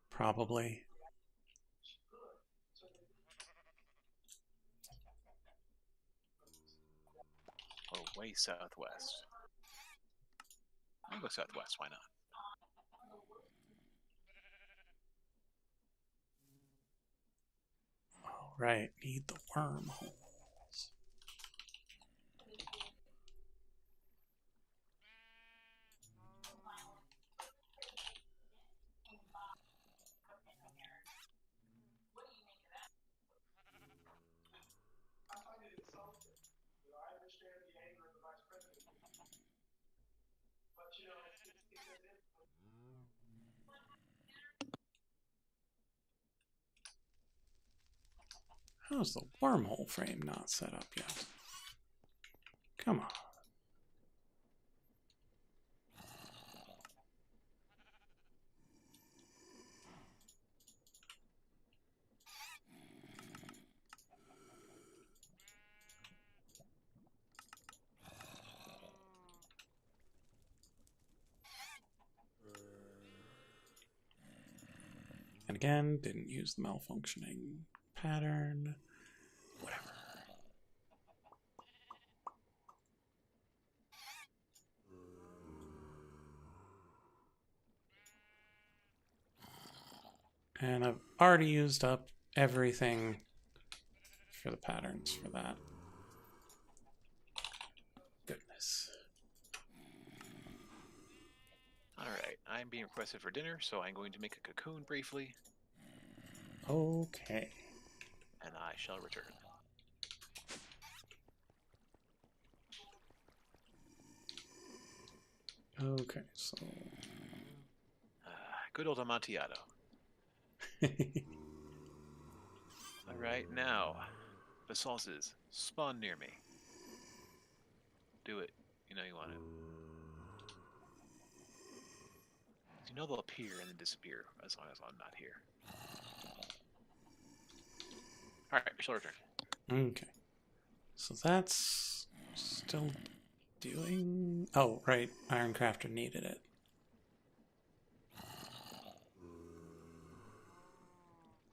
Probably. Oh, way southwest. I'll go southwest, why not? Oh, right. Need the wormholes. How's the wormhole frame not set up yet? Come on. And again, didn't use the malfunctioning pattern. Whatever. And I've already used up everything for the patterns for that. Goodness. Alright, I'm being requested for dinner, so I'm going to make a cocoon briefly. Okay. And I shall return. Okay, so... Good old Amontillado. Alright, now, the sauces spawn near me. Do it. You know you want to. You know they'll appear and then disappear as long as I'm not here. Alright, I shall return. Okay. So that's still doing... Oh, right. Ironcrafter needed it.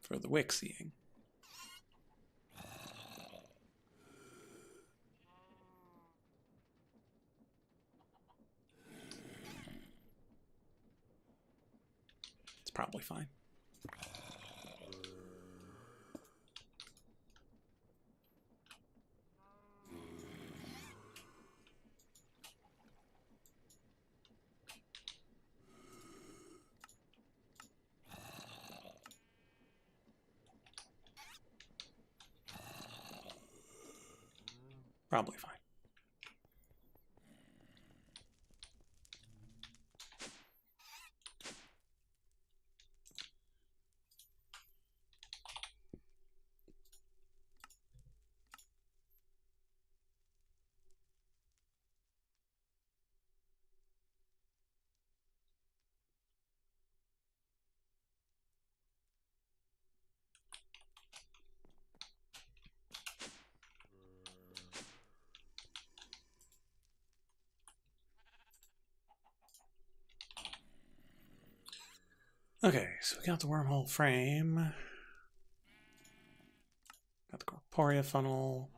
For the Wixieing. It's probably fine. probably fine. Okay, so we got the wormhole frame. Got the corporea funnel.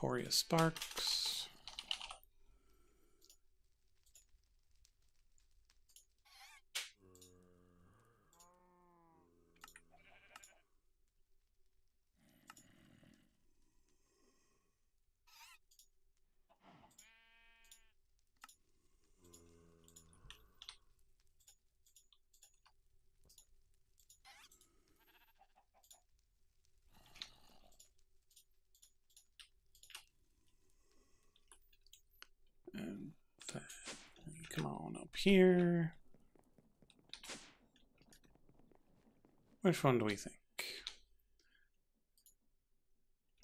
Corporea sparks. And then come on up here. Which one do we think?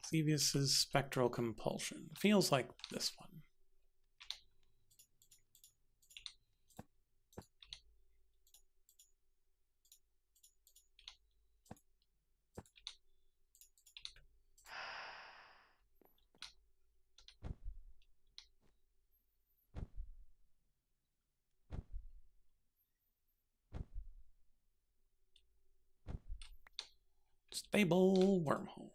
Thievius's spectral compulsion. Feels like this one. Stable wormhole.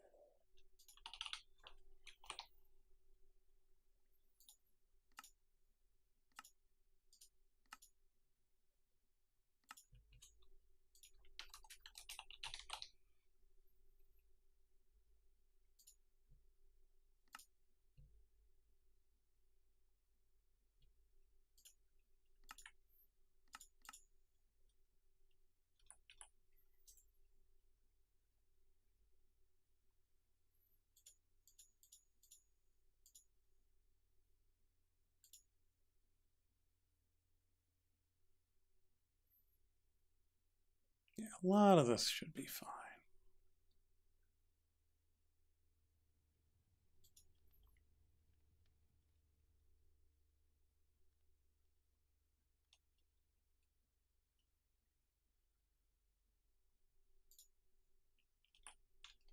Yeah, a lot of this should be fine.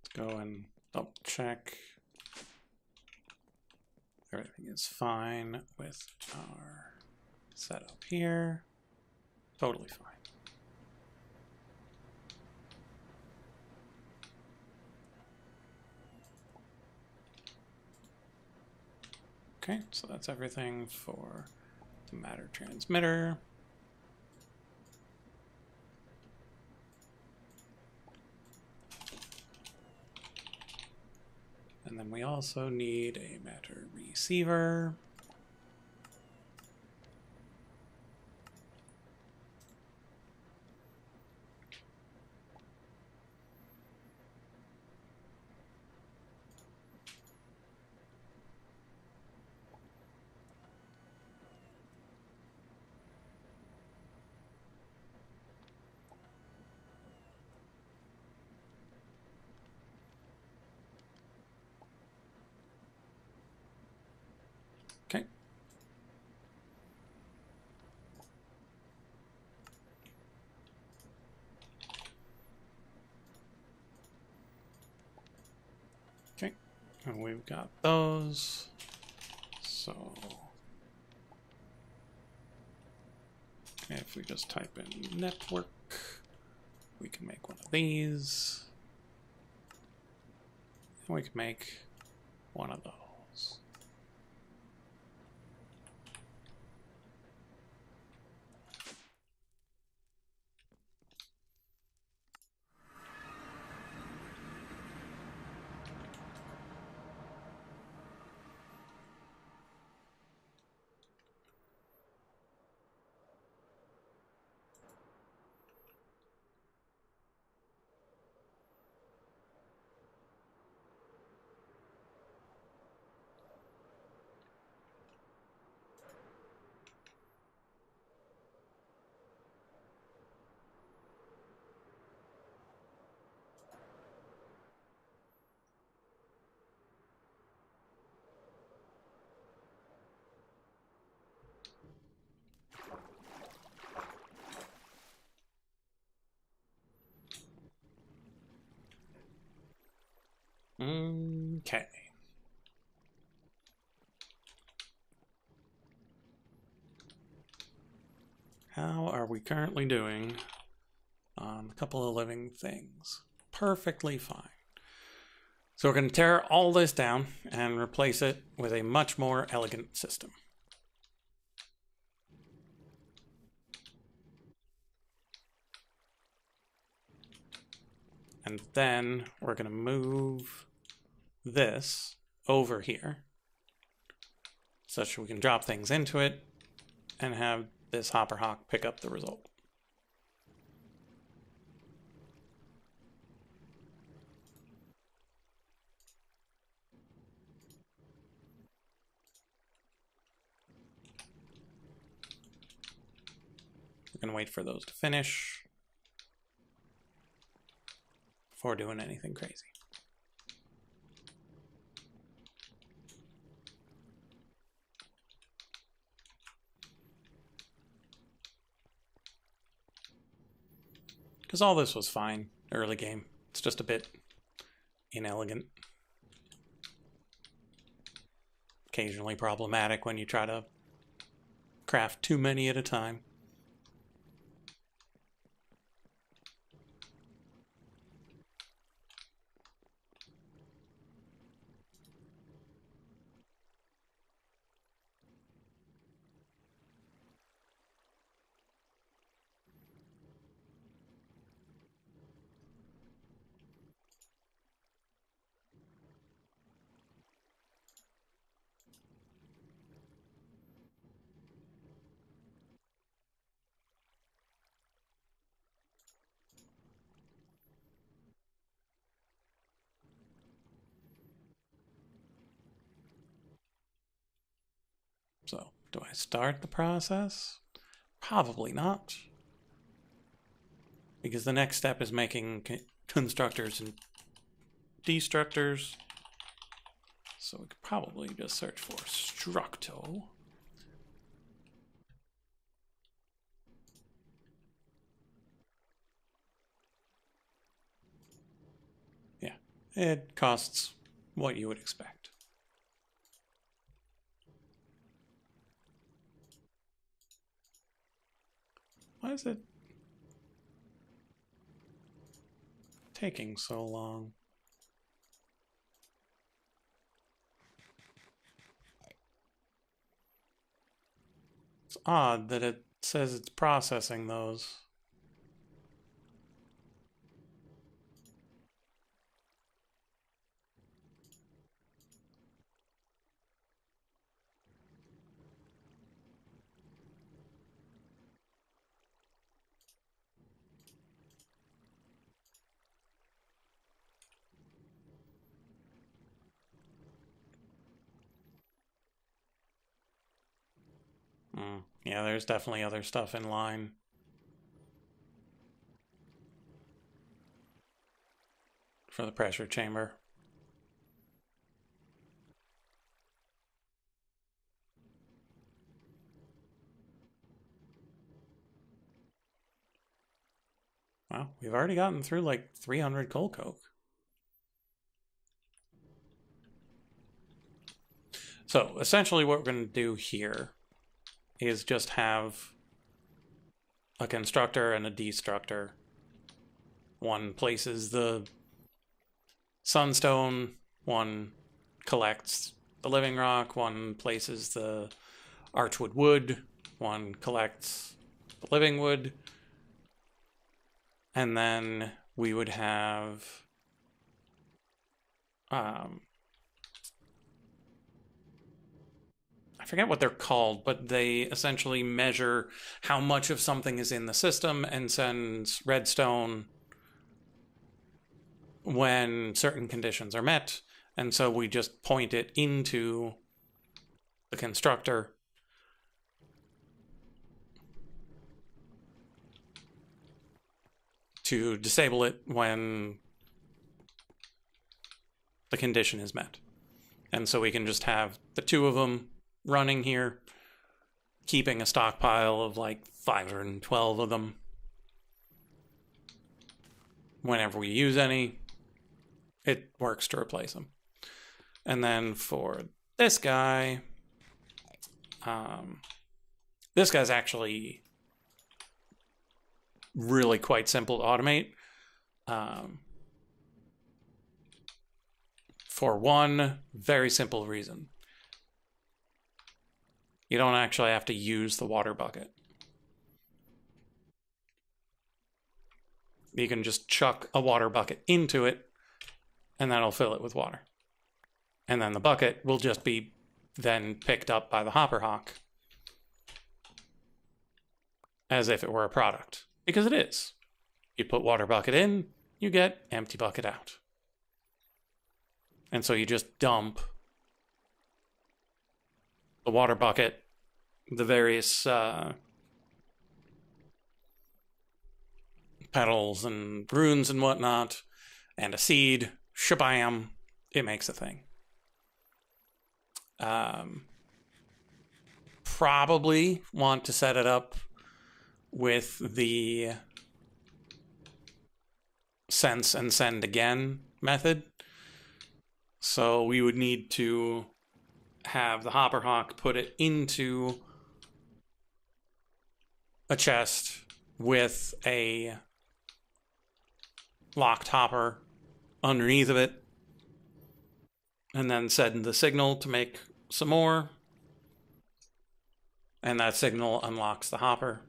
Let's go and double check. Everything is fine with our setup here. Totally fine. Okay, so that's everything for the matter transmitter. And then we also need a matter receiver. Okay. Okay, and we've got those. So if we just type in network, we can make one of these. And we can make one of those. Okay. How are we currently doing on a couple of living things? Perfectly fine. So we're going to tear all this down and replace it with a much more elegant system. And then we're going to move this over here such that we can drop things into it and have this hopper hawk pick up the result. We're going to wait for those to finish before doing anything crazy. Because all this was fine early game. It's just a bit inelegant. Occasionally problematic when you try to craft too many at a time. So, do I start the process? Probably not. Because the next step is making constructors and destructors. So we could probably just search for structo. Yeah, it costs what you would expect. Why is it taking so long? It's odd that it says it's processing those. Yeah, there's definitely other stuff in line. For the pressure chamber. Wow, we've already gotten through like 300 coal coke. So essentially what we're going to do here is just have a constructor and a destructor. One places the sunstone, one collects the living rock, one places the archwood wood, one collects the living wood, and then we would have I forget what they're called, but they essentially measure how much of something is in the system and sends redstone when certain conditions are met. And so we just point it into the constructor to disable it when the condition is met. And so we can just have the two of them running here, keeping a stockpile of like 512 of them. Whenever we use any, it works to replace them. And then for this guy, this guy's actually really quite simple to automate. For one very simple reason. You don't actually have to use the water bucket. You can just chuck a water bucket into it, and that'll fill it with water. And then the bucket will just be then picked up by the hopper hawk as if it were a product. Because it is. You put water bucket in, you get empty bucket out. And so you just dump the water bucket, the various petals and runes and whatnot, and a seed, shabam, it makes a thing. Probably want to set it up with the sense and send again method. So we would need to have the hopper hawk put it into a chest with a locked hopper underneath of it, and then send the signal to make some more, and that signal unlocks the hopper.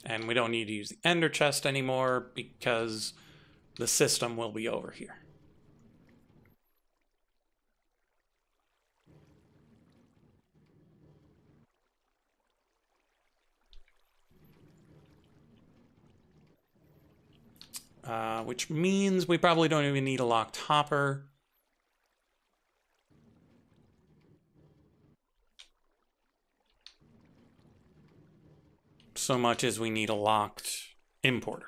And we don't need to use the ender chest anymore because the system will be over here. Which means we probably don't even need a locked hopper. So much as we need a locked importer.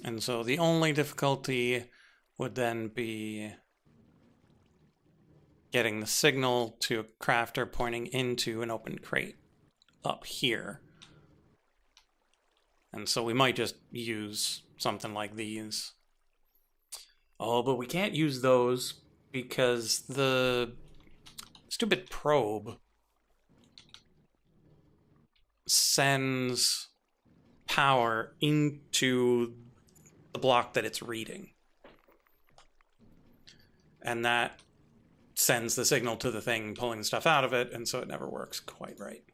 And so the only difficulty would then be getting the signal to a crafter pointing into an open crate up here. And so we might just use something like these. Oh, but we can't use those because the stupid probe sends power into the block that it's reading. And that sends the signal to the thing pulling stuff out of it, and so it never works quite right.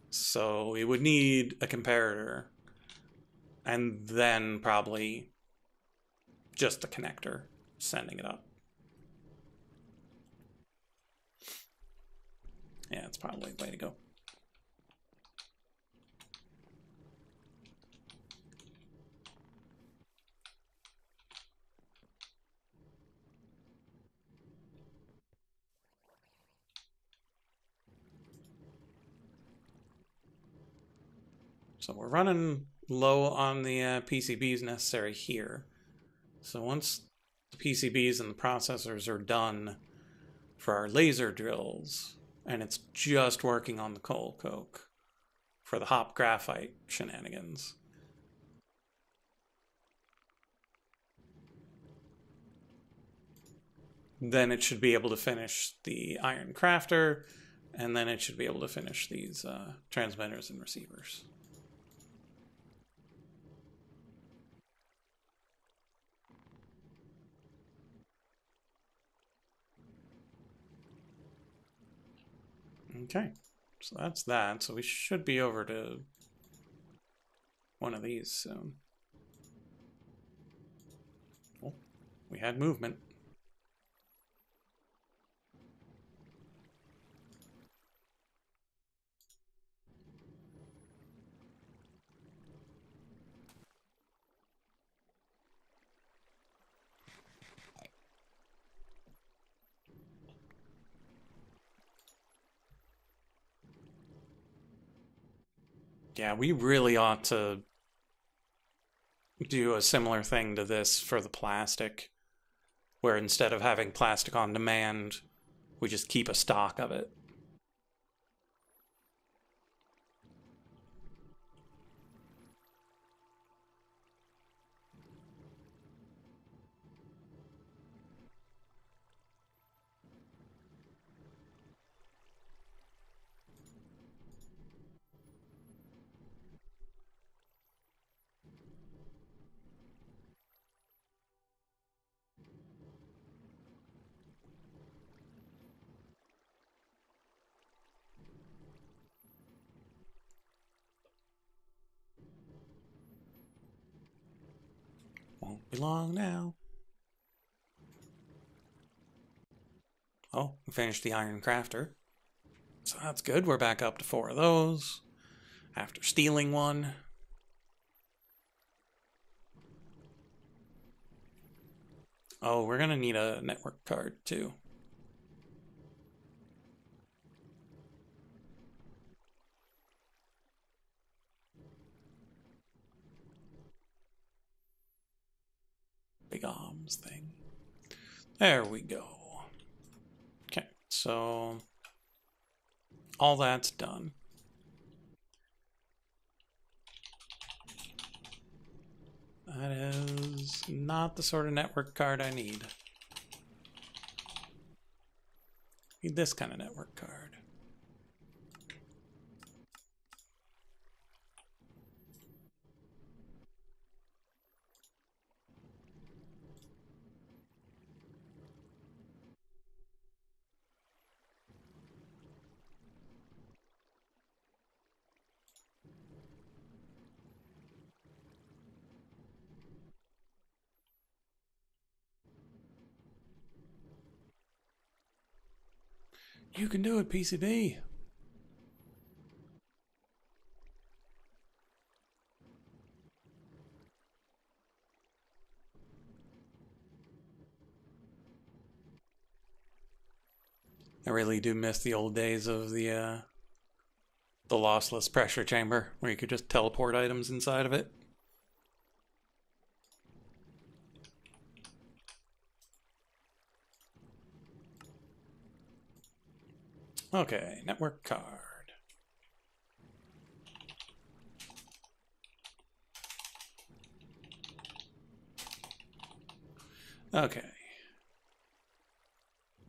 So we would need a comparator, and then probably just the connector sending it up. Yeah, it's probably the way to go. So we're running low on the PCBs necessary here. So once the PCBs and the processors are done for our laser drills, and it's just working on the coal coke for the hop graphite shenanigans, then it should be able to finish the iron crafter, and then it should be able to finish these transmitters and receivers. Okay, so that's that. So we should be over to one of these soon. Oh, we had movement. Yeah, we really ought to do a similar thing to this for the plastic, where instead of having plastic on demand, we just keep a stock of it. Won't be long now. Oh, we finished the Iron Crafter. So that's good. We're back up to 4 of those after stealing one. Oh, we're going to need a network card too. Big arms thing. There we go. Okay, so all that's done. That is not the sort of network card I need. Need this kind of network card. You can do it, PCB. I really do miss the old days of the lossless pressure chamber, where you could just teleport items inside of it. Okay, network card. Okay.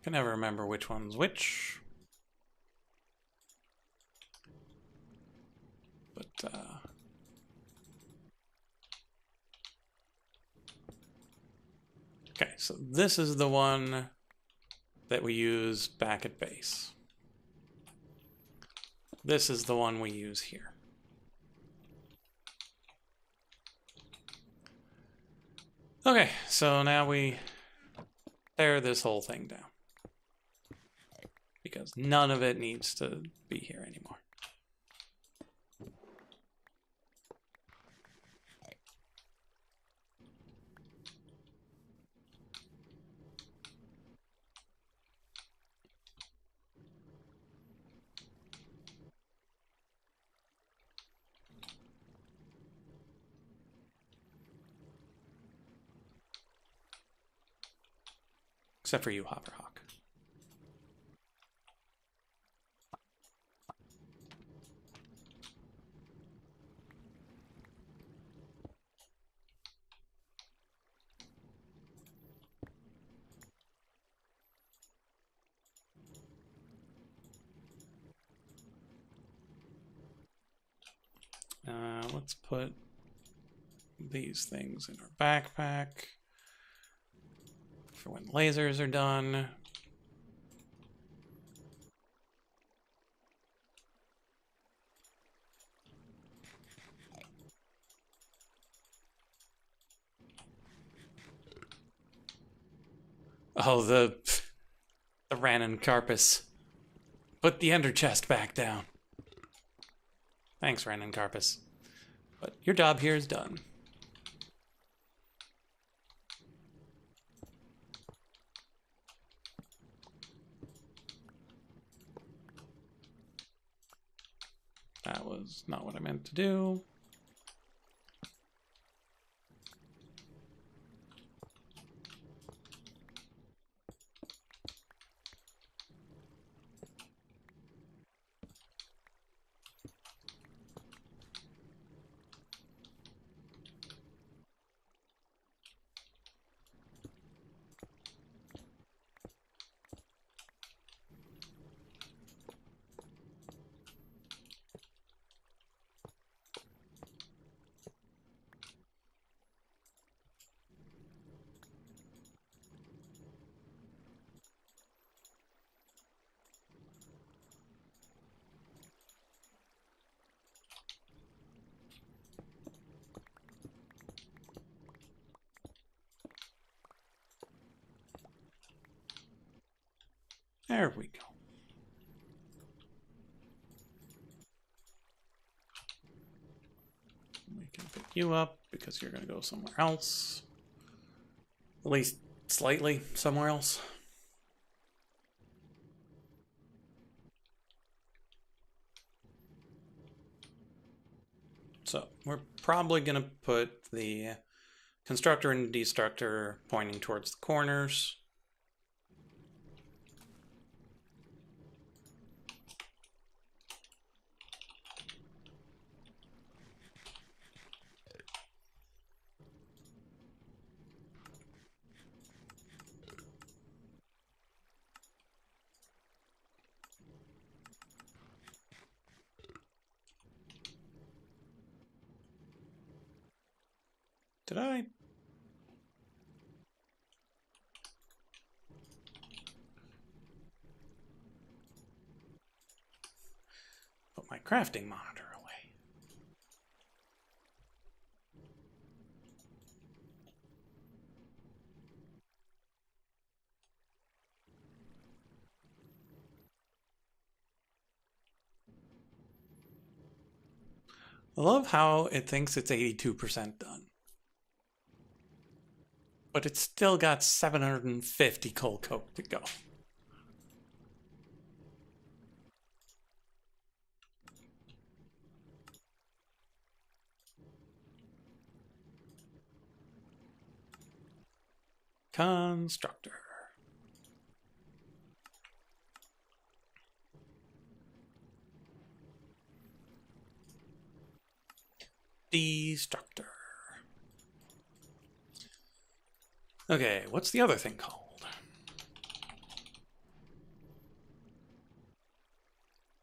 Can never remember which one's which. But, okay, so this is the one that we use back at base. This is the one we use here. Okay, so now we tear this whole thing down, because none of it needs to be here anymore. Except for you, Hopperhawk. Let's put these things in our backpack for when lasers are done. Oh, the Ranon Carpus. Put the ender chest back down. Thanks, Ranon Carpus. But your job here is done. That was not what I meant to do. There we go. We can pick you up because you're going to go somewhere else. At least slightly somewhere else. So we're probably going to put the constructor and destructor pointing towards the corners. Did I? Put my crafting monitor away. I love how it thinks it's 82% done. But it's still got 750 coal coke to go. Constructor. Destructor. Okay, what's the other thing called?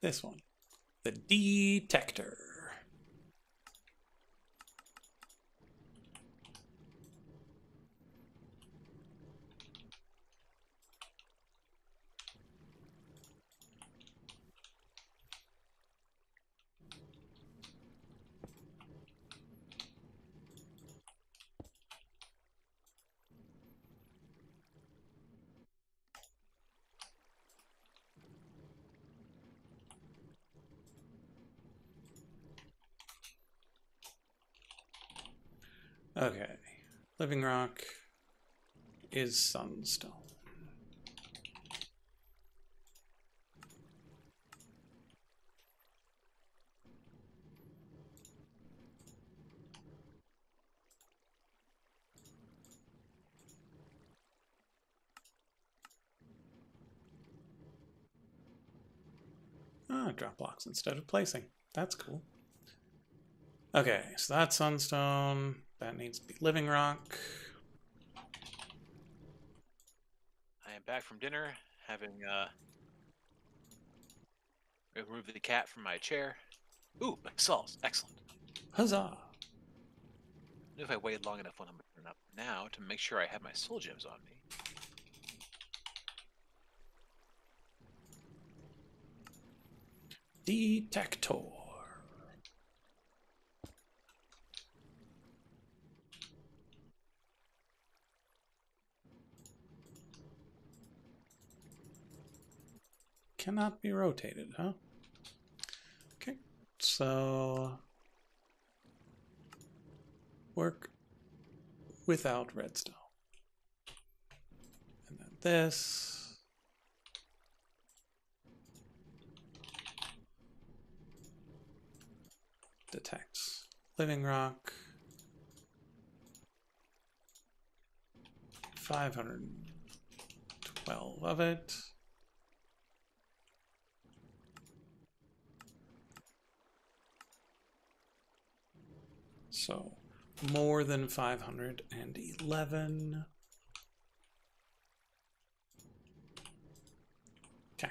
This one. The detector. Okay. Living rock is sunstone. Ah, drop blocks instead of placing. That's cool. Okay, so that's sunstone. That needs to be living rock. I am back from dinner, having removed the cat from my chair. Ooh, my salts. Excellent. Huzzah! I knew if I waited long enough when I'm turn up now to make sure I have my soul gems on me. Detector. Cannot be rotated, huh? Okay, so work without redstone. And then this. detects living rock. 512 of it. So more than 511. Okay.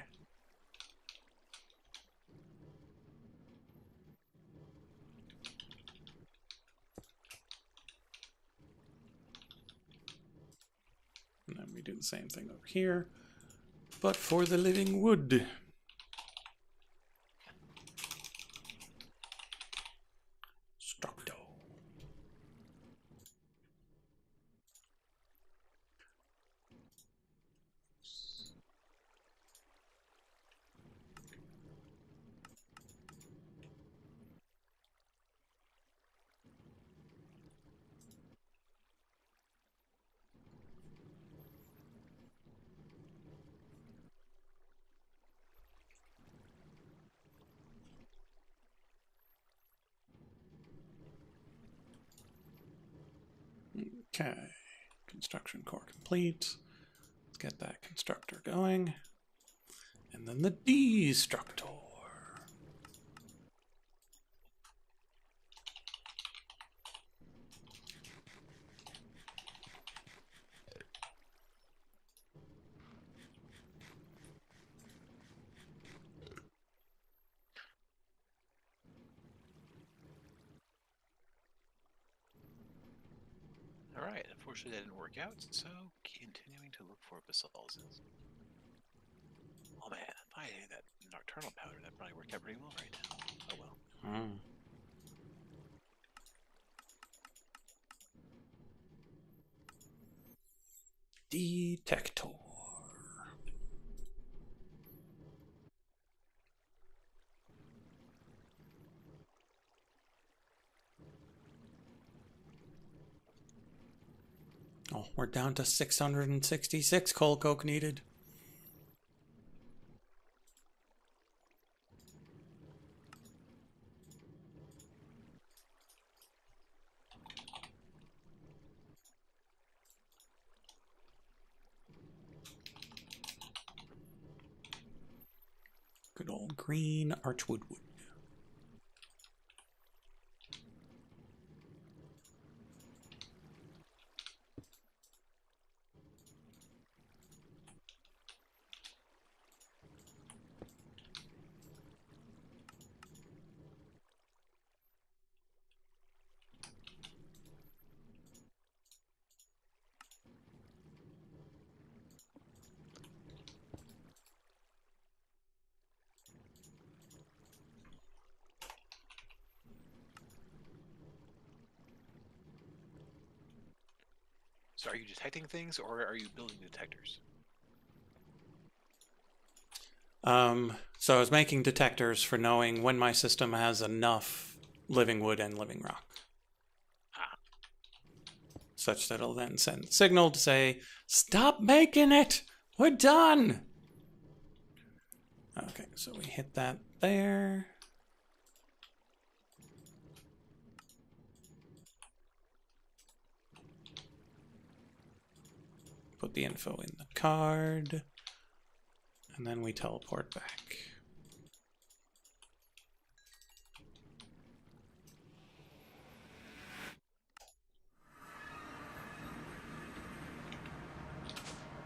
And then we do the same thing over here, but for the living wood. Structo. Okay, construction core complete. Let's get that constructor going. And then the destructor. Alright, unfortunately that didn't work out, so continuing to look for basalts. Oh man, if I had that nocturnal powder, that probably worked out pretty well right now. Oh well. Detector. Oh, we're down to 666 coal coke needed. Good old green archwood wood. So are you detecting things, or are you building detectors? So I was making detectors for knowing when my system has enough living wood and living rock. Such that it'll then send a signal to say, stop making it! We're done! Okay, so we hit that there. Put the info in the card. And then we teleport back.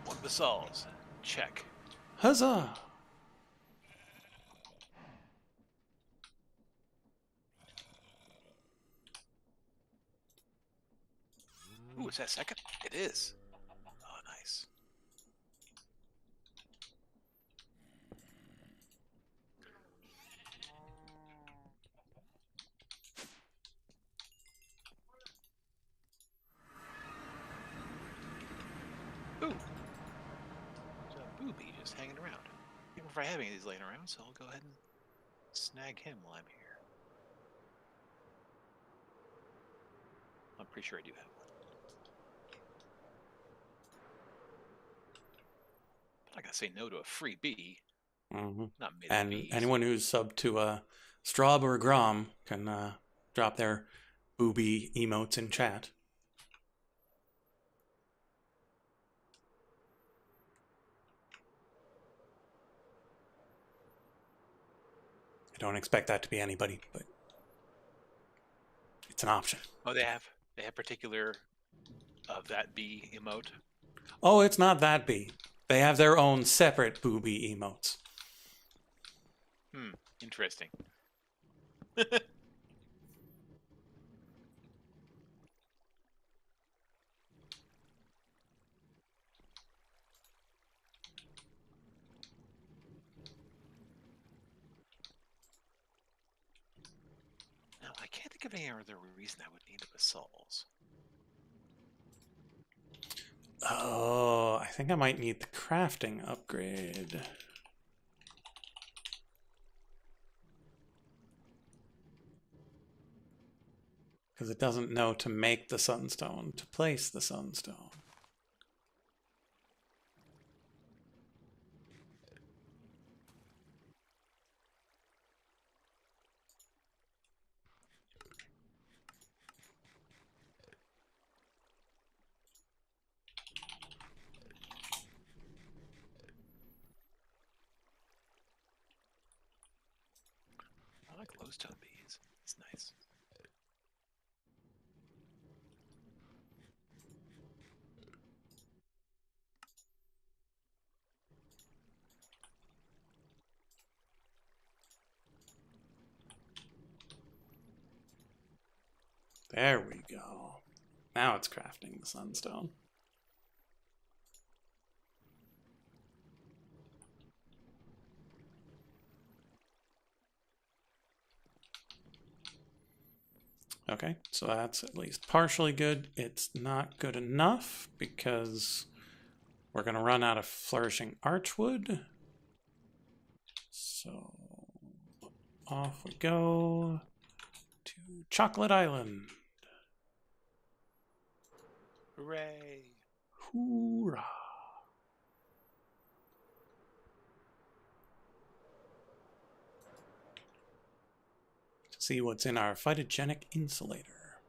One basalts. Check. Huzzah! Ooh, is that second? It is. Oh, nice. Ooh. There's a booby just hanging around. Even if I have any of these laying around, so I'll go ahead and snag him while I'm here. I'm pretty sure I do have one. But I gotta say no to a free bee. Mm-hmm. Not many and bees. anyone who's subbed to Straub or Grom can drop their booby emotes in chat. I don't expect that to be anybody, but it's an option. Oh, they have particular that bee emote. Oh, it's not that bee. They have their own separate booby emotes. Interesting. Now, I can't think of any other reason I would need the souls. Oh, I think I might need the crafting upgrade. Because it doesn't know to make the sunstone, to place the sunstone. I like glowstone bees. It's nice. There we go. Now it's crafting the sunstone. Okay, so that's at least partially good. It's not good enough because we're going to run out of flourishing archwood. So off we go to Chocolate Island. Hooray! Hoorah! See what's in our phytogenic insulator.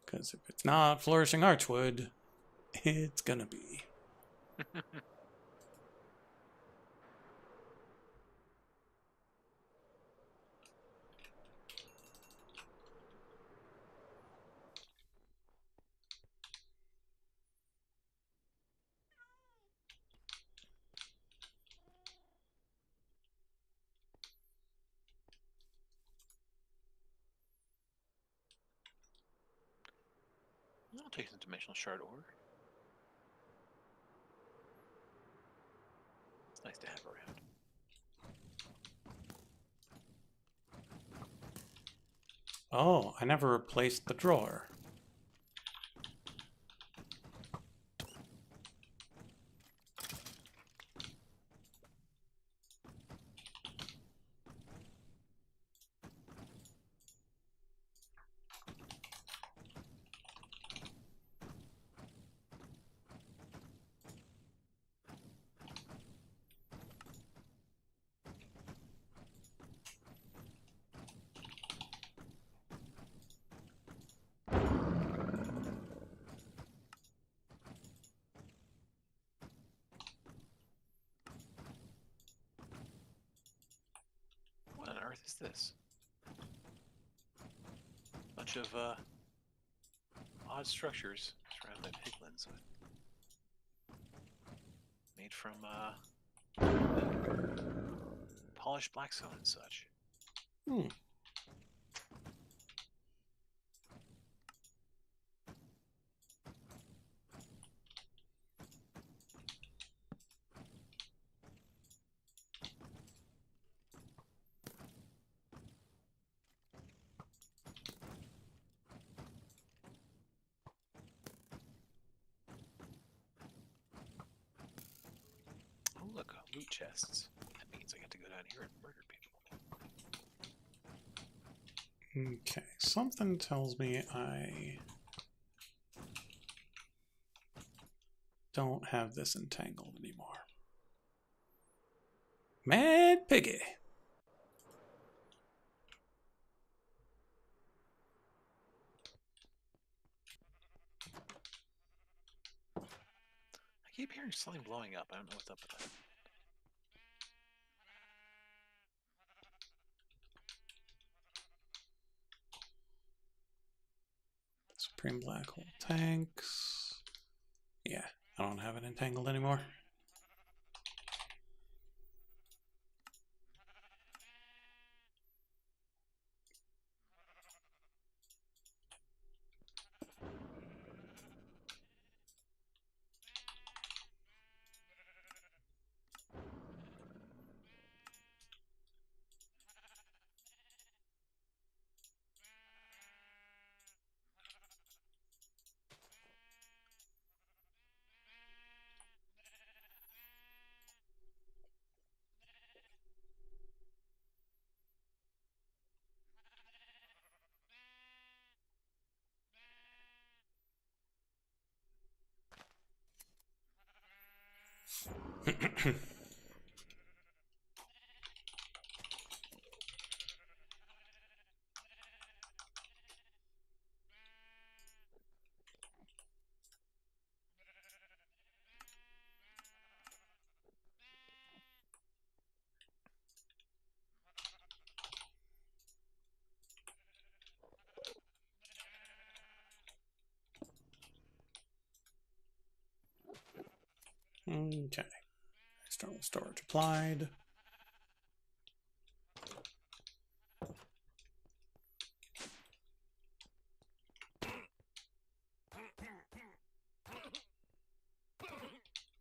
Because if it's not flourishing archwood, it's gonna be. I'll take some dimensional shard ore. It's nice to have around. Oh, I never replaced the drawer. What on earth is this? Bunch of odd structures surrounded by piglins, made from polished blackstone and such. Oh look, loot chests. That means I get to go down here and murder people. Okay, something tells me I don't have this entangled anymore. Mad Piggy! keeps slowly blowing up. I don't know what's up with that. Supreme black hole tanks. Yeah, I don't have it entangled anymore. Okay. External storage applied.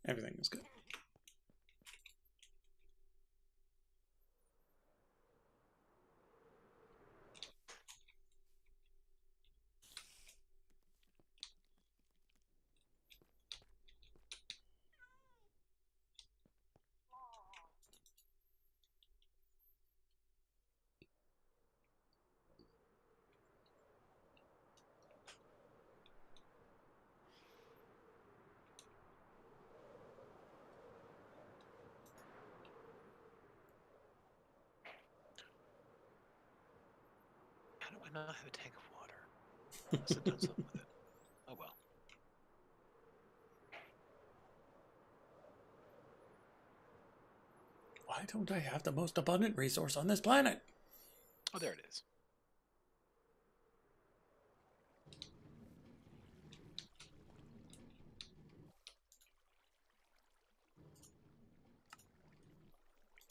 Everything is good. How do I not have a tank of water? I must have done something with it. Oh well. Why don't I have the most abundant resource on this planet? Oh, there it is.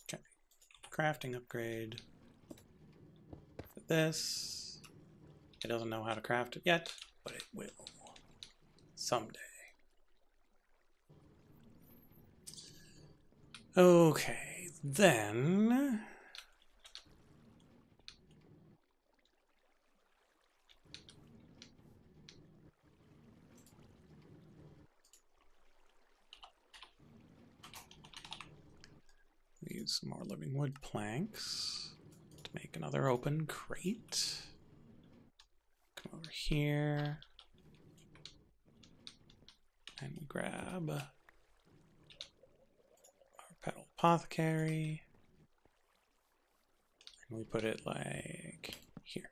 Okay. Crafting upgrade. For this. It doesn't know how to craft it yet, but it will. Someday. Okay, then... use some more living wood planks to make another open crate. Come over here. And we grab our petal apothecary. And we put it like here.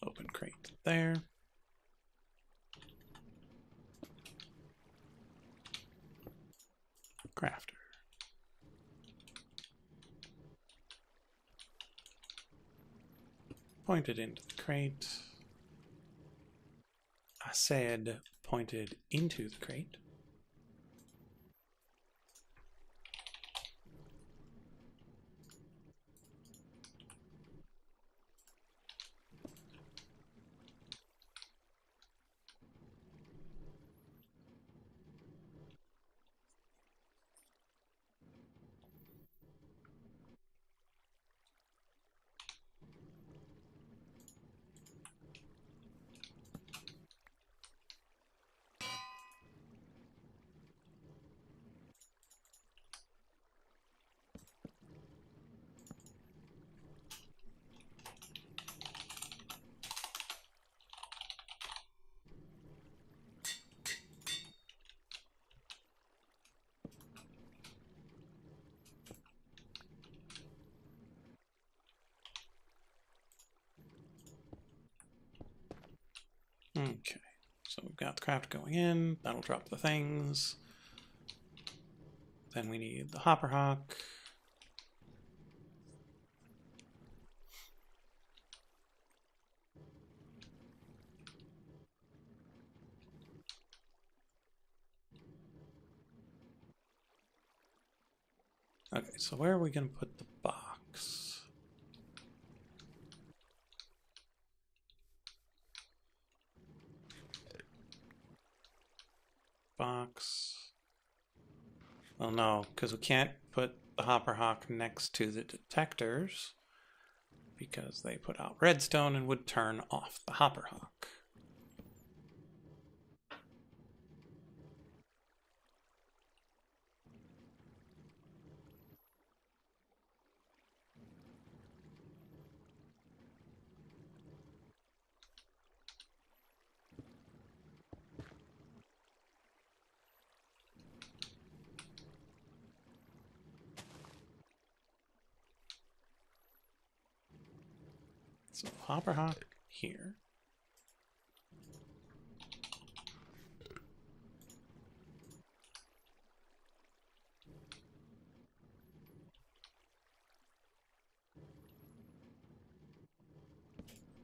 Open crate there. Crafter. Pointed into the crate. I said pointed into the crate. Okay, so we've got the craft going in. That'll drop the things. Then we need the hopper hawk. Okay, so where are we going to put the box? Box. Well, no, because we can't put the hopper hawk next to the detectors because they put out redstone and would turn off the hopper hawk. So hopper hawk here.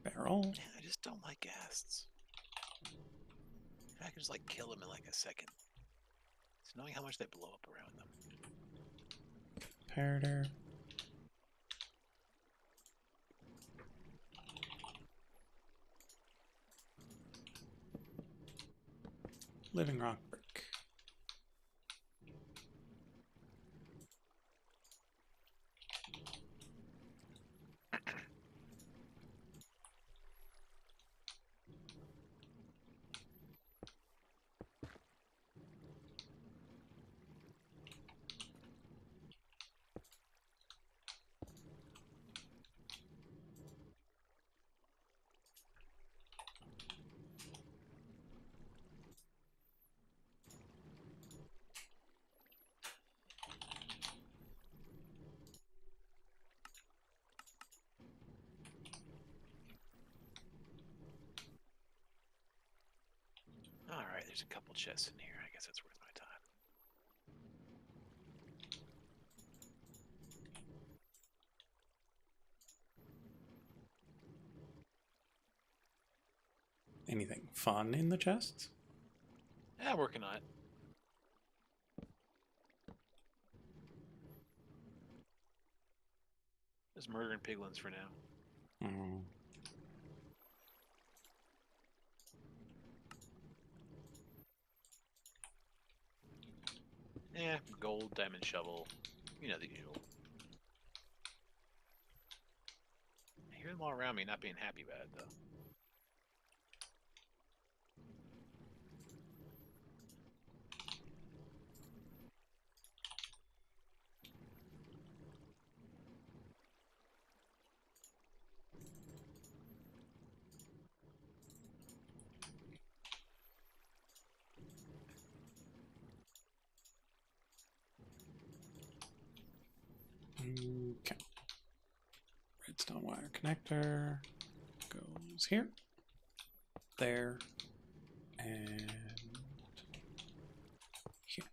Barrel. I just don't like ghasts. I can just like kill them in like a second. It's annoying how much they blow up around them. Comparator. Living rock brick. Alright, there's a couple chests in here. I guess that's worth my time. Anything fun in the chests? Yeah, working on it. Just murdering piglins for now. Mm. Yeah, gold, diamond shovel. You know the usual. I hear them all around me not being happy about it, though. Okay. Redstone wire connector goes here, there, and here.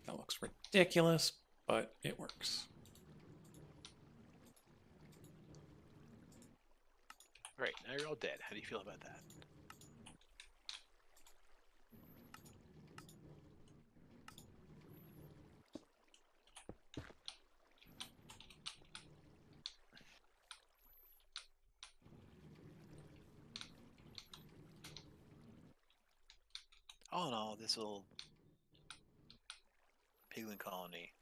That looks ridiculous, but it works. Right, now you're all dead. How do you feel about that? All in all, this little piglin colony,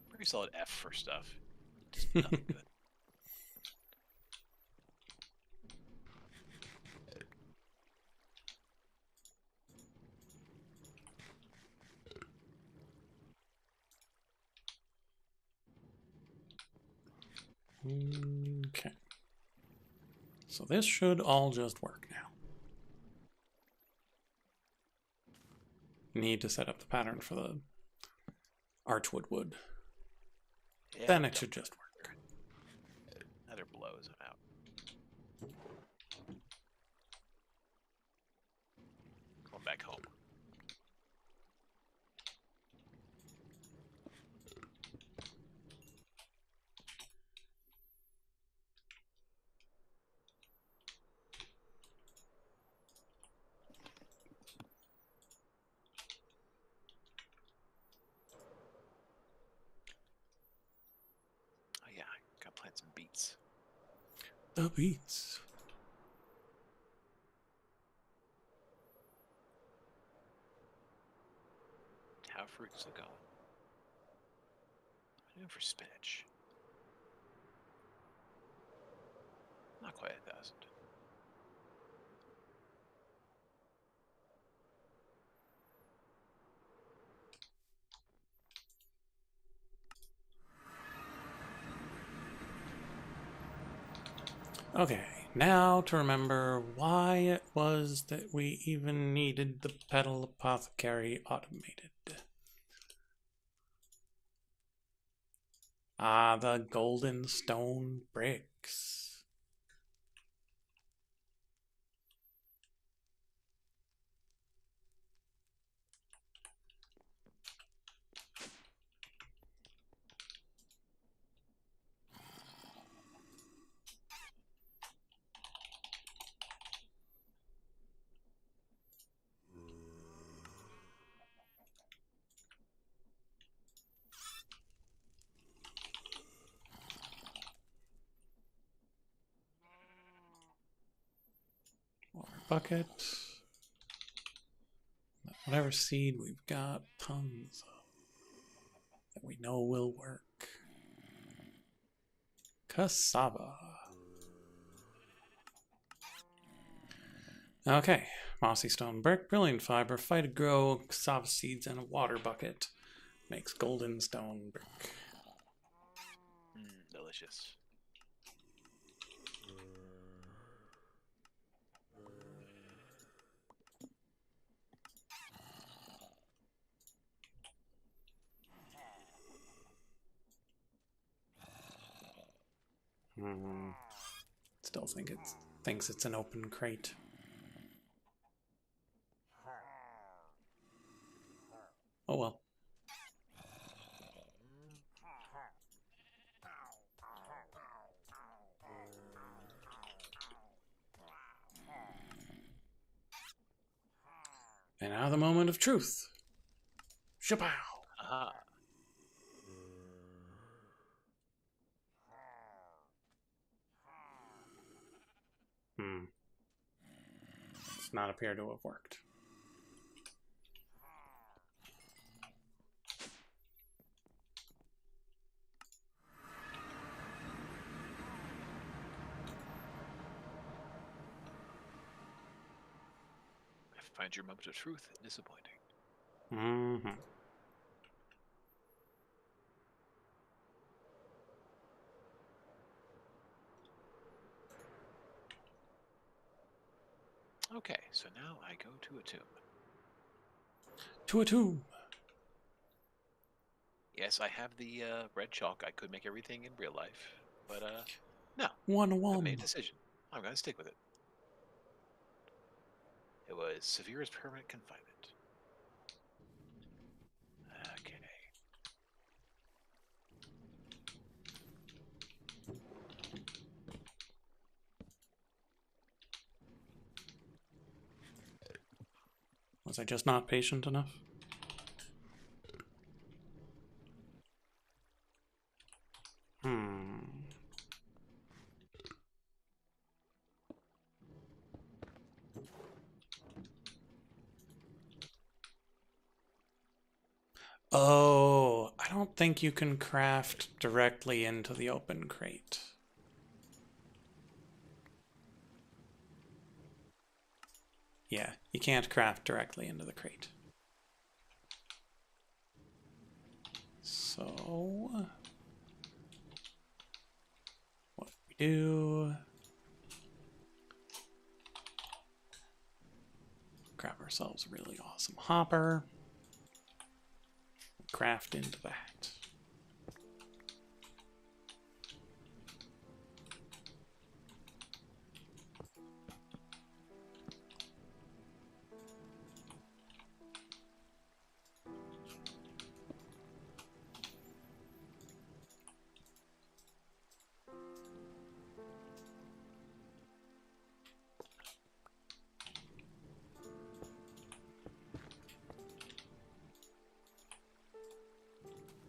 pretty solid F for stuff. Just nothing good. Okay. So this should all just work now. Need to set up the pattern for the archwood wood. Yeah, Then it should just work. another blows. I'm out. Some beets. The beets. How fruits are going? I'm doing for spinach. Not quite 1,000. Okay, now to remember why it was that we even needed the pedal apothecary automated. Ah, the golden stone bricks. Water bucket. Whatever seed we've got, tons of that we know will work. Cassava. Okay, mossy stone brick, brilliant fiber, fight grow, cassava seeds, and a water bucket makes golden stone brick. Delicious. Still thinks it's an open crate. Oh well. And now the moment of truth. Shapow! Aha. Does not appear to have worked. I find your moment of truth disappointing. Mm-hmm. Okay, so now I go to a tomb. To a tomb. Yes, I have the red chalk. I could make everything in real life, but no. I've made a decision. I'm going to stick with it. It was severe as permanent confinement. Okay. Was I just not patient enough? Oh, I don't think you can craft directly into the open crate. Yeah, you can't craft directly into the crate. So, what we do? Grab ourselves a really awesome hopper. Craft into that.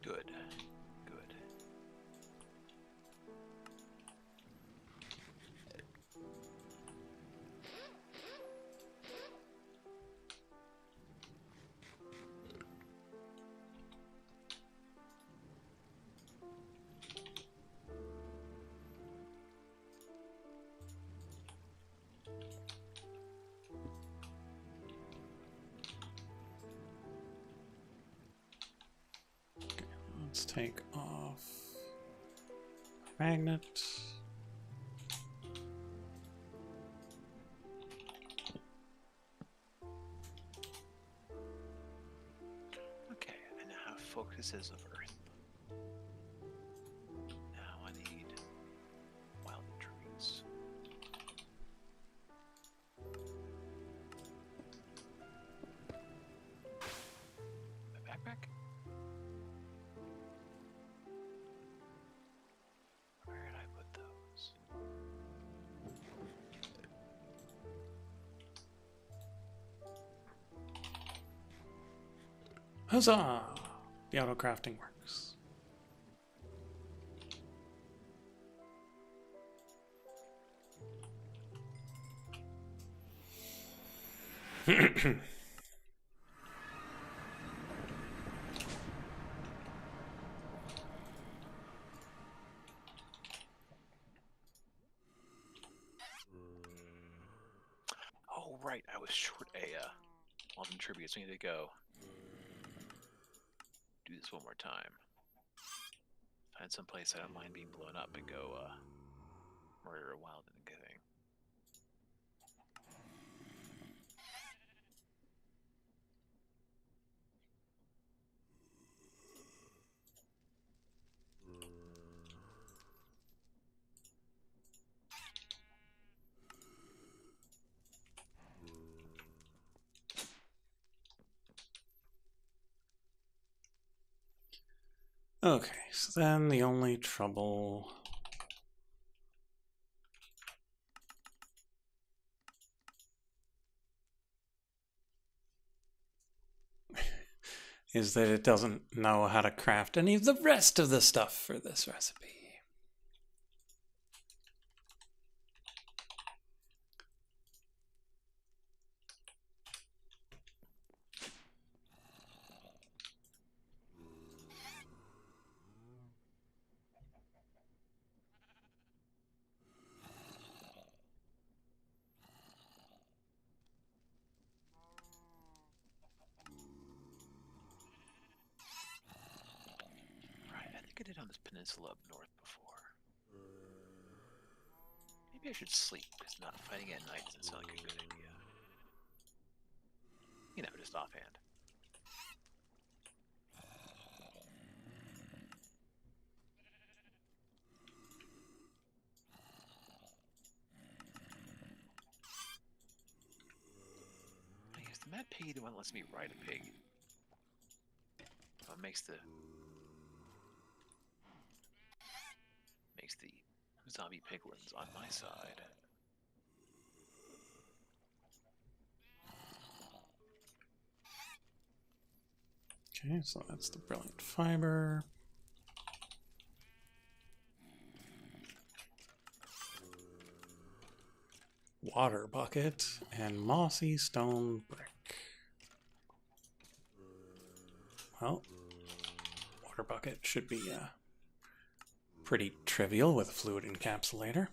Good. let's take off magnet. Okay, I now have focuses of Earth. Now I need wild trees. My backpack? Where did I put those? Huzzah! The auto crafting works. Oh, right, I was short a Walden tribute, so I need to go do this one more time. Find some place I don't mind being blown up and go murder a Wilden and thing. Okay, so then the only trouble is that it doesn't know how to craft any of the rest of the stuff for this recipe. I think I did on this peninsula up north before. Maybe I should sleep, because not fighting at night doesn't sound like a good idea. You know, just offhand. I guess the mad pig the one that lets me ride a pig. What makes the zombie piglins on my side. Okay, so that's the brilliant fiber. Water bucket and mossy stone brick. Well, water bucket should be pretty trivial with a fluid encapsulator.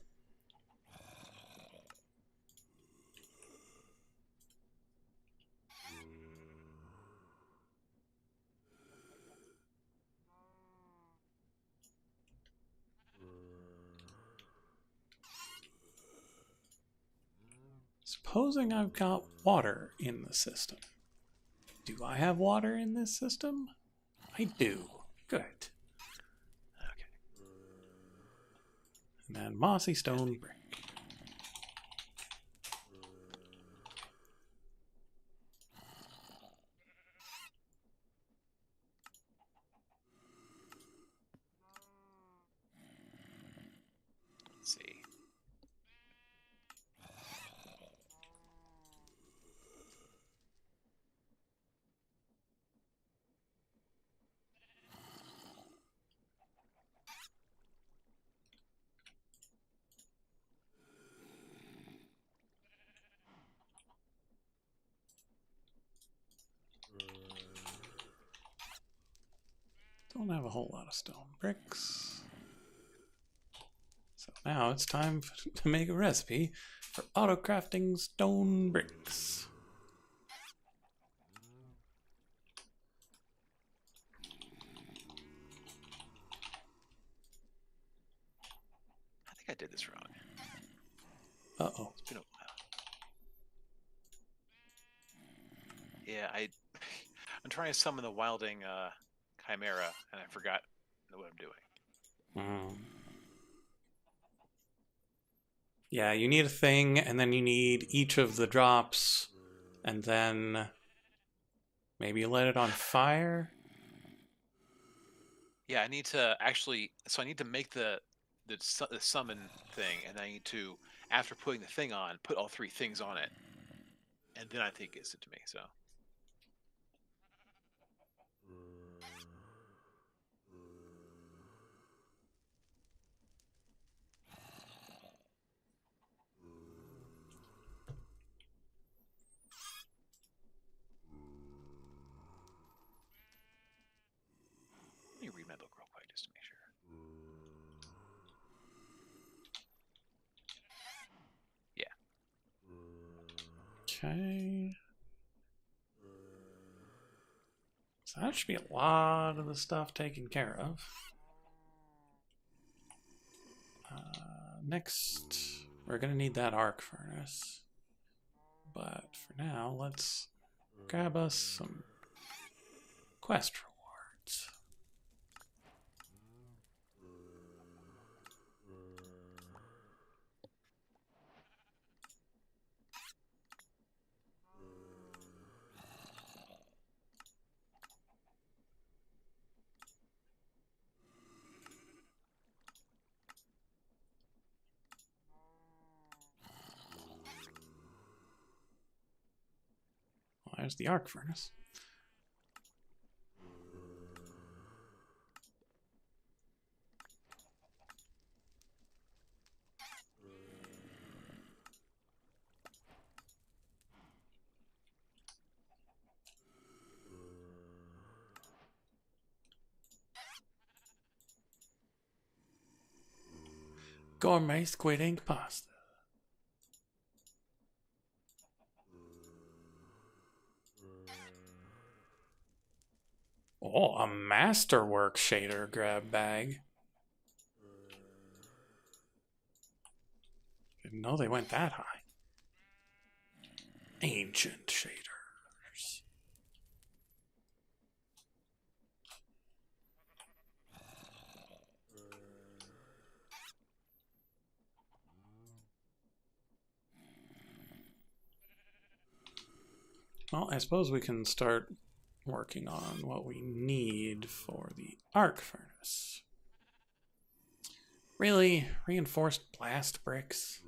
Supposing I've got water in the system. Do I have water in this system? I do. Good. Okay. And then mossy stone brick. Let's see. Don't have a whole lot of stone bricks. So now it's time to make a recipe for auto-crafting stone bricks. did this wrong. Uh-oh. It's been a while. Yeah, I'm trying to summon the Wilding Chimera, and I forgot what I'm doing. Yeah, you need a thing, and then you need each of the drops, and then maybe you light it on fire? Yeah, I need to actually. So I need to make the summon thing, and I need to, after putting the thing on, put all 3 things on it, and then I think it gets it to me. So. Let me read my book real quick just to make sure. Yeah. Okay. So that should be a lot of the stuff taken care of. Next, we're going to need that arc furnace. But for now, let's grab us some quest rewards. Well, there's the arc furnace. Gourmet squid ink pasta. Oh, a masterwork shader grab bag. Didn't know they went that high. Ancient shaders. Well, I suppose we can start working on what we need for the arc furnace. Really? Reinforced blast bricks?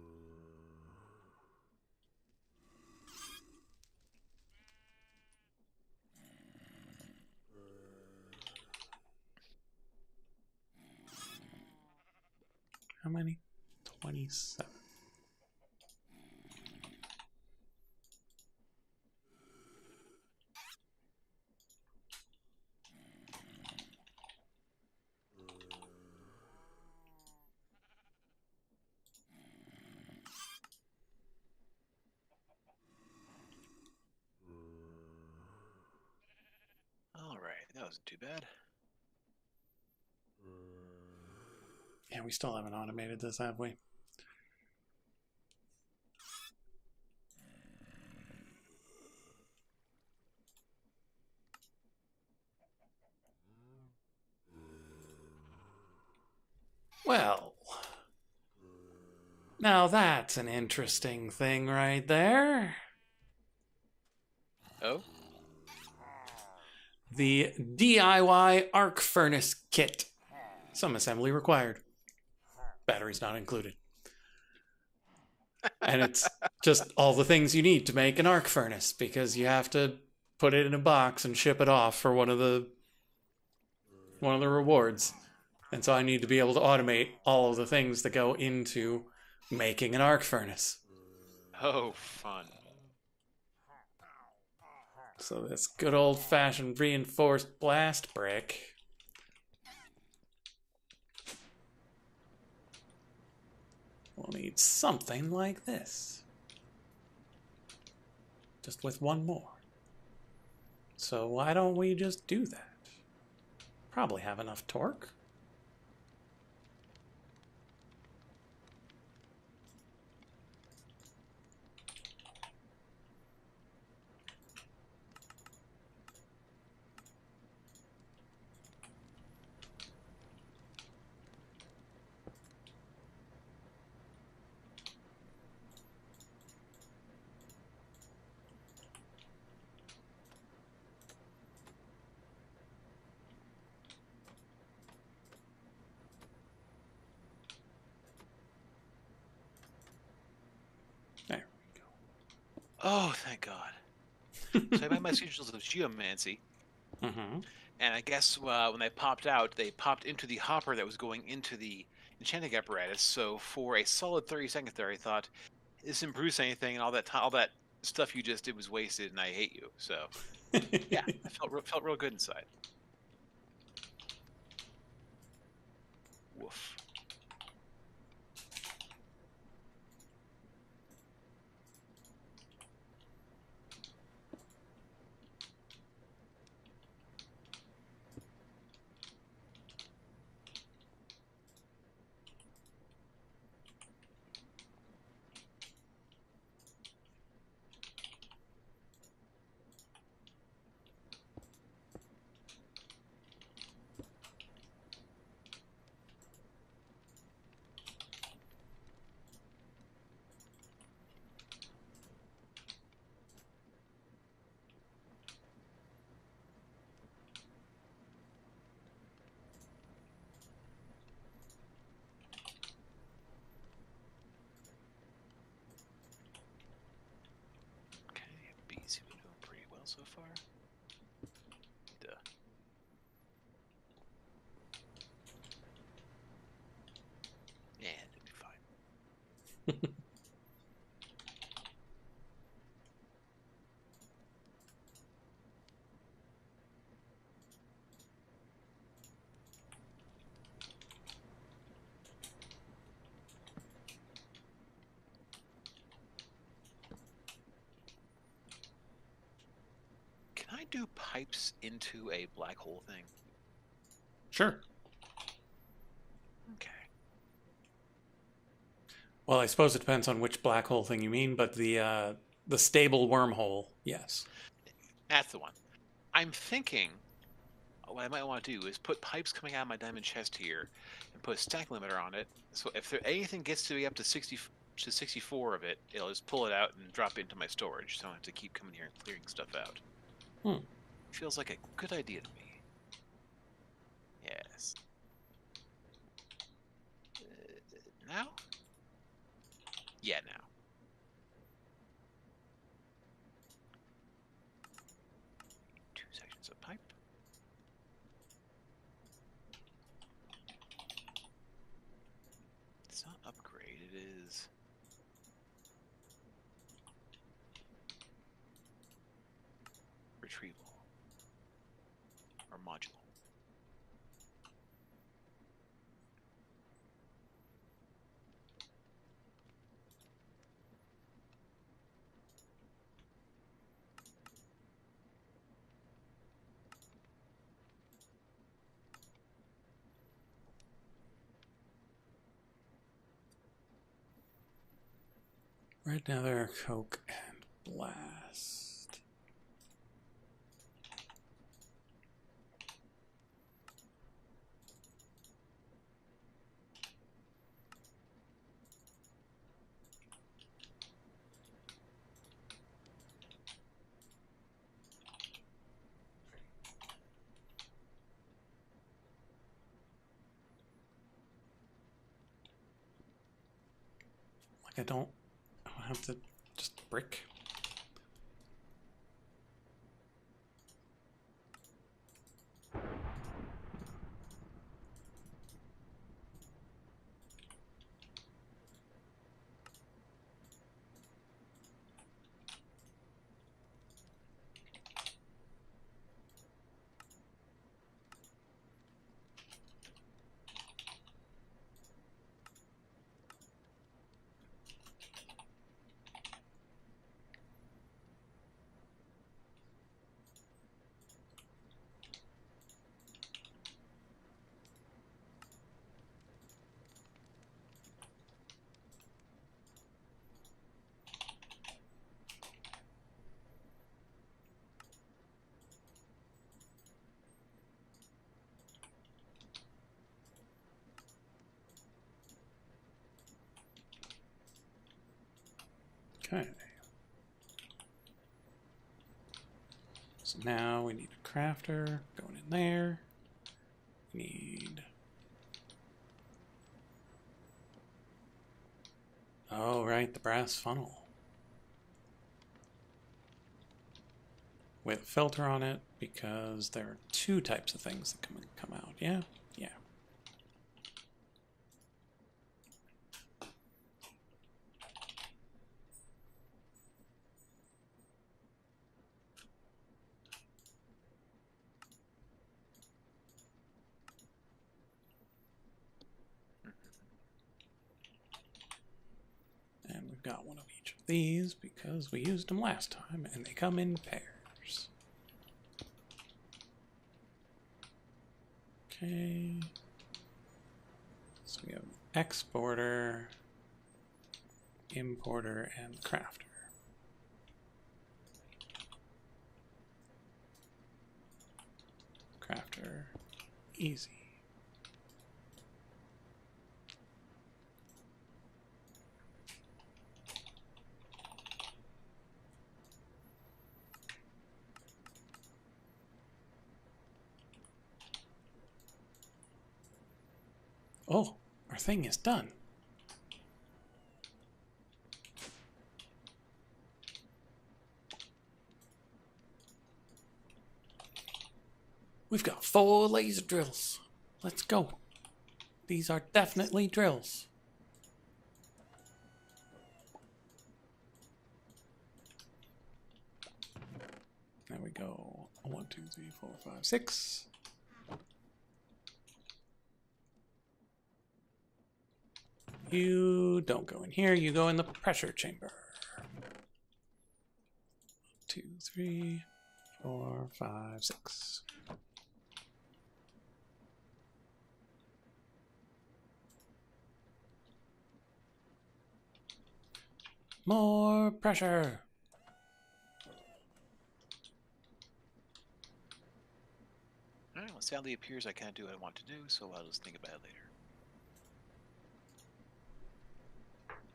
How many? 27. All right, that wasn't too bad. Yeah, we still haven't automated this, have we? Well, now that's an interesting thing right there. Oh? The DIY arc furnace kit. Some assembly required. Batteries not included. And it's just all the things you need to make an arc furnace, because you have to put it in a box and ship it off for one of the rewards. And so I need to be able to automate all of the things that go into making an arc furnace. Oh, fun. So this good old-fashioned reinforced blast brick will need something like this. Just with one more. So why don't we just do that? Probably have enough torque. Oh, thank God. So I made my sigils of geomancy, Mm-hmm. and I guess when they popped into the hopper that was going into the enchanting apparatus. So for a solid 30 seconds there, I thought, this didn't produce anything, and all that stuff you just did was wasted, and I hate you. So yeah, I felt real good inside. Woof. Okay, B's been doing pretty well so far. Duh. Yeah, it'll be fine. Can I do pipes into a black hole thing? Sure. Okay. Well, I suppose it depends on which black hole thing you mean, but the stable wormhole, yes. That's the one. I'm thinking what I might want to do is put pipes coming out of my diamond chest here and put a stack limiter on it. So if anything gets to be up to 60 to 64 of it, it'll just pull it out and drop it into my storage. So I don't have to keep coming here and clearing stuff out. Hmm. Feels like a good idea to me. Yes. Now? Yeah, now. Two sections of pipe. It's not upgrade, it is retrieval or module. Red Nether, Coke, and Blast. Like I don't have to just brick. Okay. So now we need a crafter going in there. We need... Oh, right, the brass funnel. with a filter on it because there are two types of things that come out. Yeah? Yeah. And we've got one of each of these because we used them last time and they come in pairs. Okay. So we have exporter, importer, and crafter. Crafter, easy. Oh, our thing is done. We've got 4 laser drills. Let's go. These are definitely drills. There we go. 1, 2, 3, 4, 5, 6. You don't go in here, you go in the pressure chamber. 2, 3, 4, 5, 6. More pressure. Alright, well, sadly it appears I can't do what I want to do, so I'll just think about it later.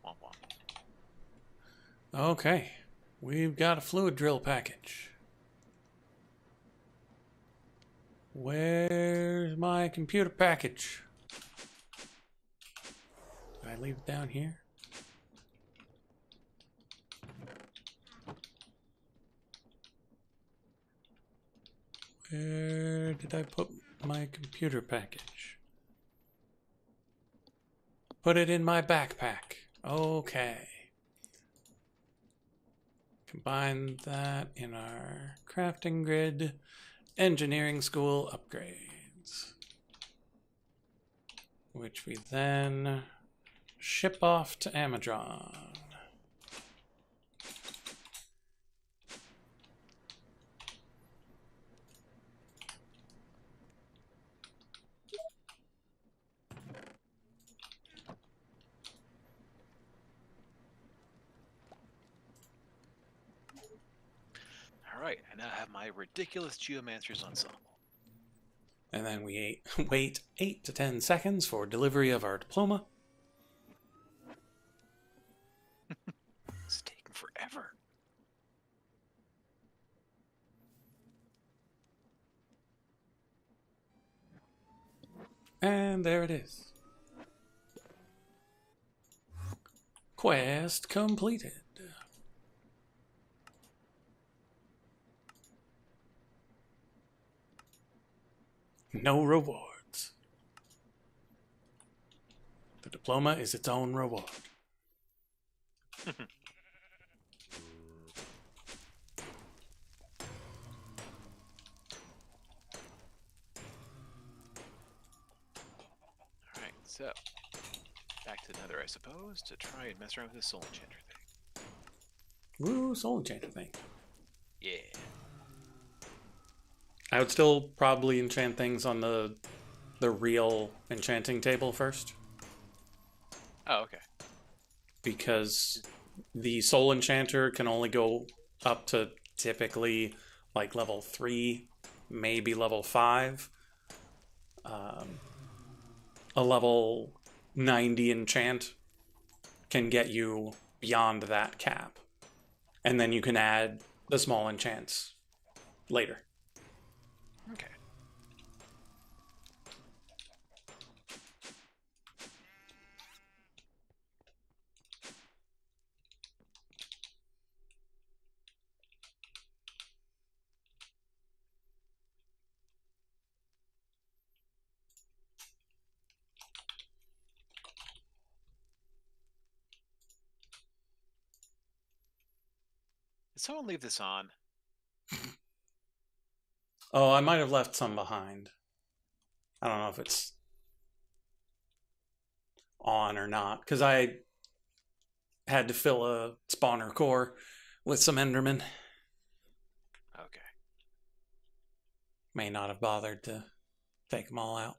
Womp womp. Okay, we've got a fluid drill package. Where's my computer package? Did I leave it down here? Where did I put my computer package? Put it in my backpack. Okay. Combine that in our crafting grid. Engineering school upgrades. Which we then ship off to Amazon. Alright, I now have my ridiculous Geomancer's ensemble. And then we wait 8 to 10 seconds for delivery of our diploma. It's taking forever. And there it is. Quest completed. No rewards. The diploma is its own reward. Alright, so back to the nether, I suppose, to try and mess around with this soul enchanter thing. Woo, soul enchanter thing. Yeah. I would still probably enchant things on the real enchanting table first. Oh, okay. Because the soul enchanter can only go up to typically like level 3, maybe level 5. A level 90 enchant can get you beyond that cap. And then you can add the small enchants later. Okay. Did someone leave this on? Oh, I might have left some behind. I don't know if it's on or not, because I had to fill a spawner core with some Endermen. Okay. May not have bothered to take them all out.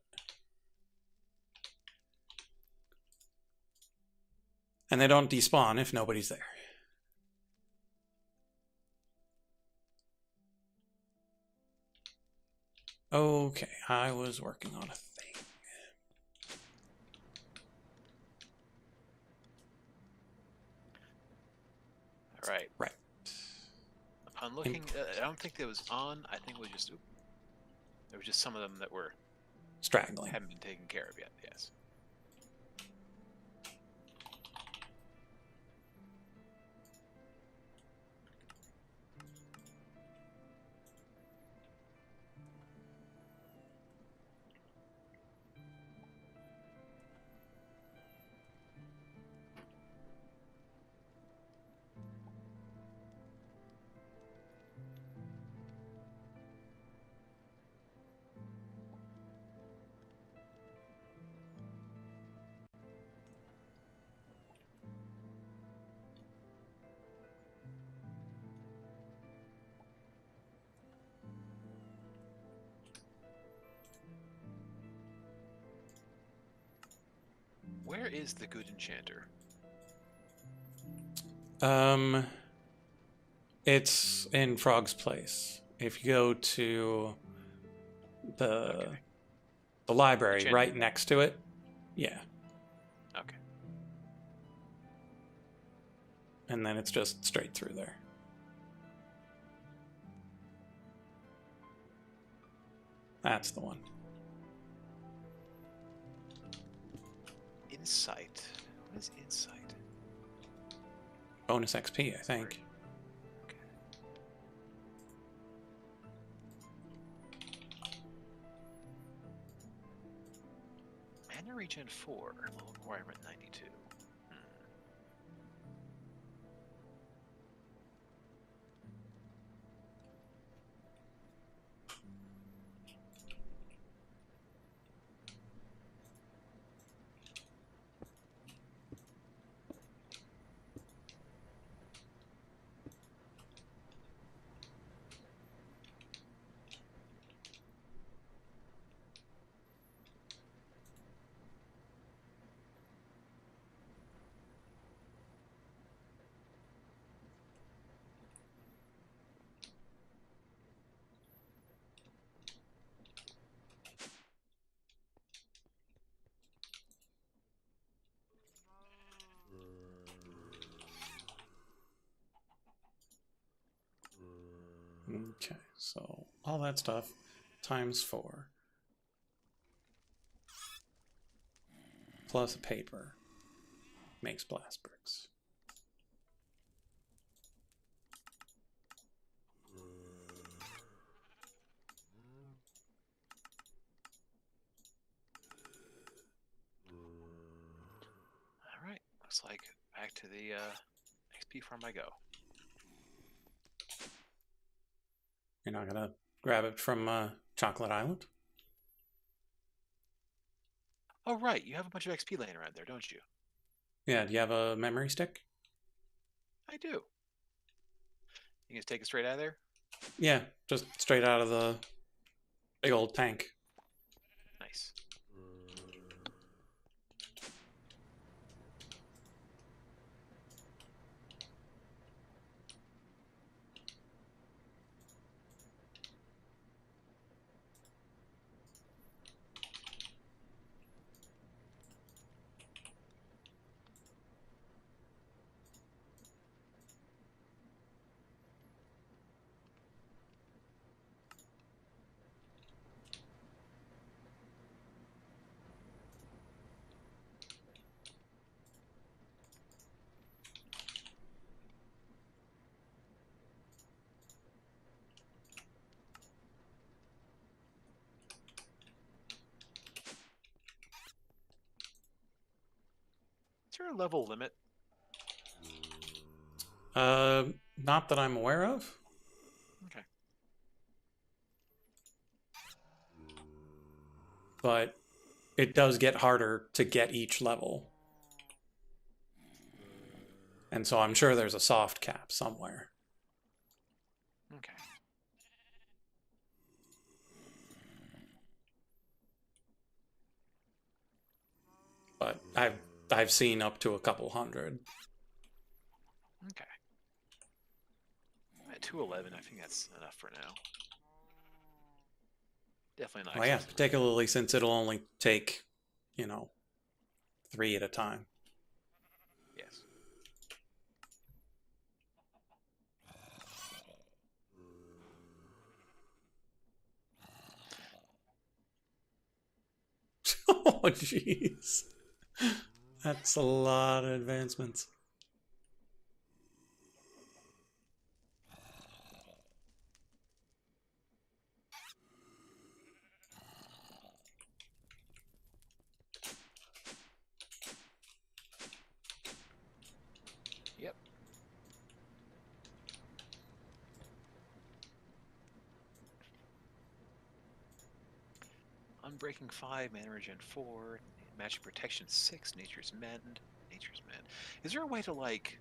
And they don't despawn if nobody's there. Okay, I was working on a thing. All right. Right. Upon looking, I don't think it was on. I think it was just there was just some of them that were Straggling. hadn't been taken care of yet. Yes. Where is the good enchanter? It's in Frog's Place. If you go to the library right next to it, yeah. Okay. And then it's just straight through there. That's the one. Insight. What is insight? Bonus XP, I think. Okay. Mana regen 4, low requirement 92. Okay, so all that stuff times 4. Plus a paper makes blast bricks. All right. Looks like back to the XP farm I go. You're not gonna grab it from Chocolate Island? Oh, right. You have a bunch of XP laying around there, don't you? Yeah, do you have a memory stick? I do. You can just take it straight out of there? Yeah, just straight out of the big old tank. Nice. Is there a level limit? Not that I'm aware of. Okay. But it does get harder to get each level. And so I'm sure there's a soft cap somewhere. Okay. But I've seen up to a couple hundred. Okay. At 211, I think that's enough for now. Definitely not. Well, yeah, particularly since it'll only take, 3 at a time. Yes. Oh, jeez. That's a lot of advancements. Yep. Unbreaking 5, Mana Regen 4, Magic Protection 6, Nature's Mend. Nature's Mend. Is there a way to, like,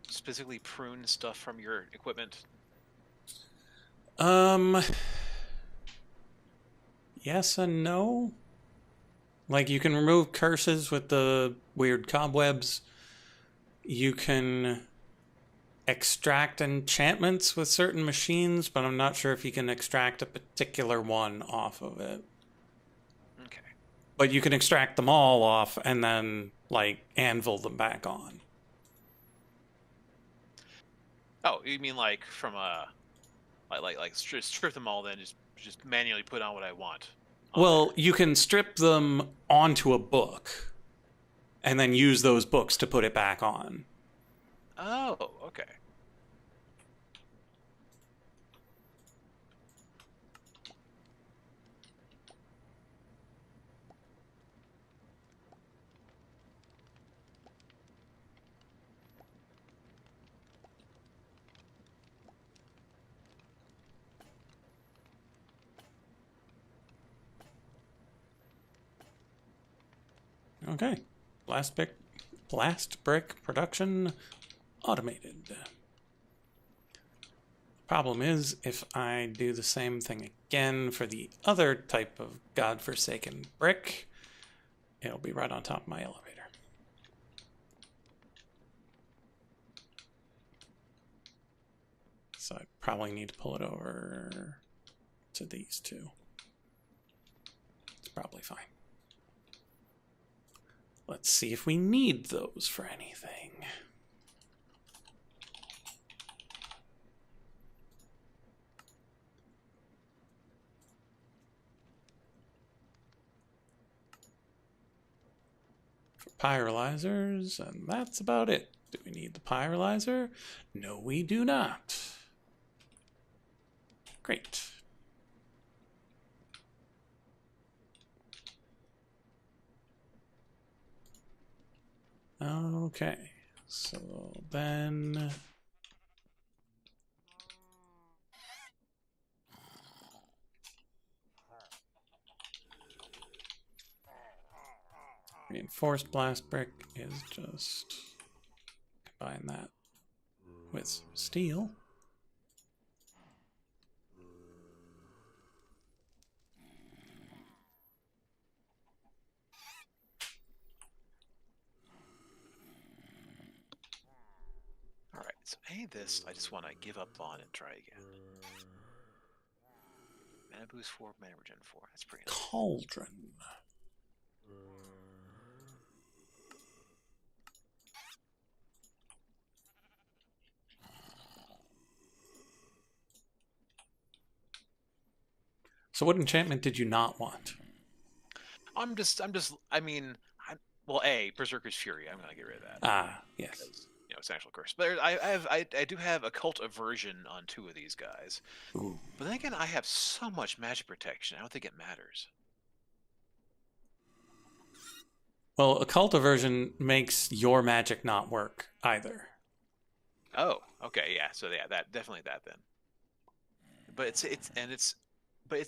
specifically prune stuff from your equipment? Yes and no. Like, you can remove curses with the weird cobwebs. You can extract enchantments with certain machines, but I'm not sure if you can extract a particular one off of it. Okay. But you can extract them all off and then, like, anvil them back on. Oh, you mean like from a like strip them all, then just manually put on what I want? Well, you can strip them onto a book and then use those books to put it back on. Oh, okay. Okay. Blast brick production automated. Problem is, if I do the same thing again for the other type of godforsaken brick, it'll be right on top of my elevator. So I probably need to pull it over to these two. It's probably fine. Let's see if we need those for anything. For pyrolyzers, and that's about it. Do we need the pyrolyzer? No, we do not. Great. Okay, so then reinforced blast brick is just combine that with steel. All right. So this I just want to give up on and try again. Mana boost 4, Mana Regen 4. That's pretty nice. Cauldron. So what enchantment did you not want? I mean, well, Berserker's Fury. I'm gonna get rid of that. Ah, yes. Because, it's an actual curse. But I do have Occult Aversion on 2 of these guys. Ooh. But then again, I have so much magic protection. I don't think it matters. Well, occult aversion makes your magic not work either. Oh, okay. Okay, yeah. So yeah, that definitely that then. But it's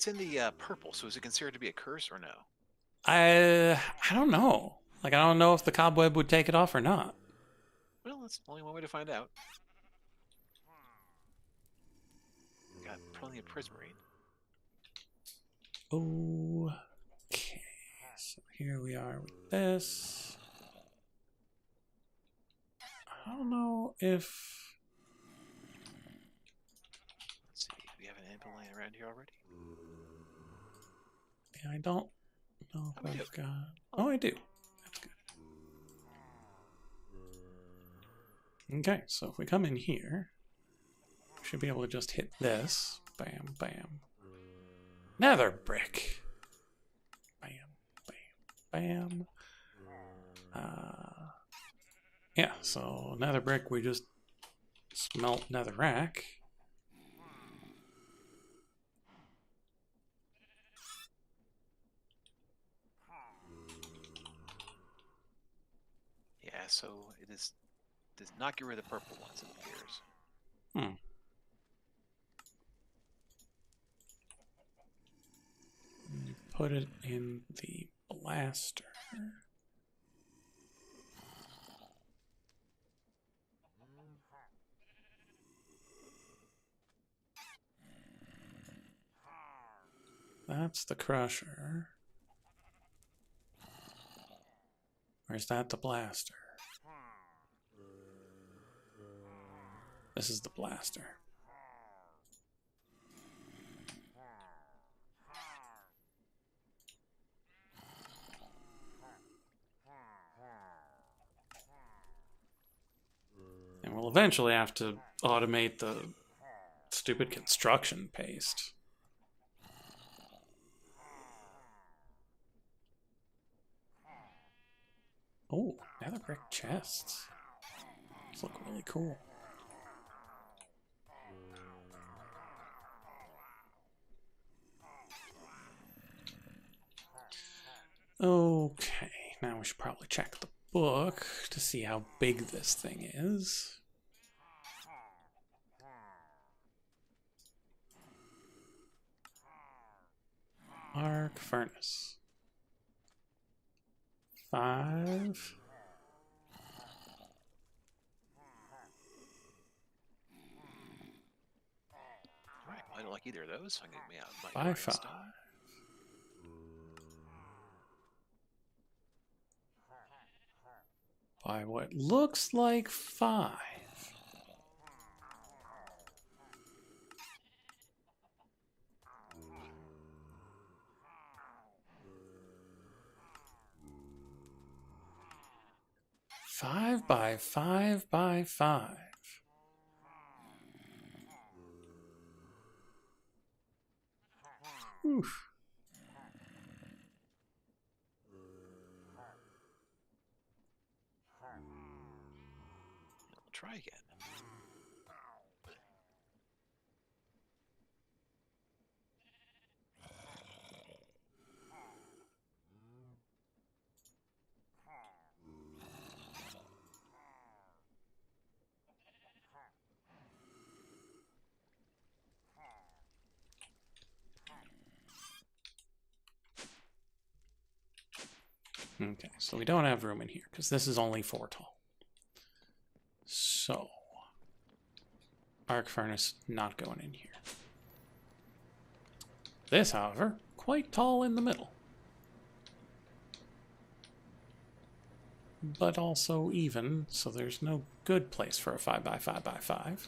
in the purple. So is it considered to be a curse or no? I don't know. Like, I don't know if the cobweb would take it off or not. Well, that's only one way to find out. Got plenty of prismarine. Okay, so here we are with this. I don't know if... Let's see. Do we have an anvil laying around here already? Yeah, I don't know if we I've do. got... Oh, I do. That's good. Okay, so if we come in here, we should be able to just hit this. Bam, bam. Nether brick. Bam, bam, bam. Yeah, so nether brick, we just smelt netherrack. Yeah, so it does not get rid of the purple ones, it appears. Put it in the blaster. That's the crusher. Or is that the blaster? This is the blaster. And we'll eventually have to automate the stupid construction paste. Oh, nether brick chests. These look really cool. Okay, now we should probably check the book to see how big this thing is. Arc furnace. 5. Alright, well, I don't like either of those, so I'm gonna get me out By 5. By what looks like 5. Five by 5 by 5. Oof. We'll try again. Okay, so we don't have room in here because this is only 4 tall. So, arc furnace not going in here. This, however, quite tall in the middle. But also even, so there's no good place for a 5 by 5 by 5.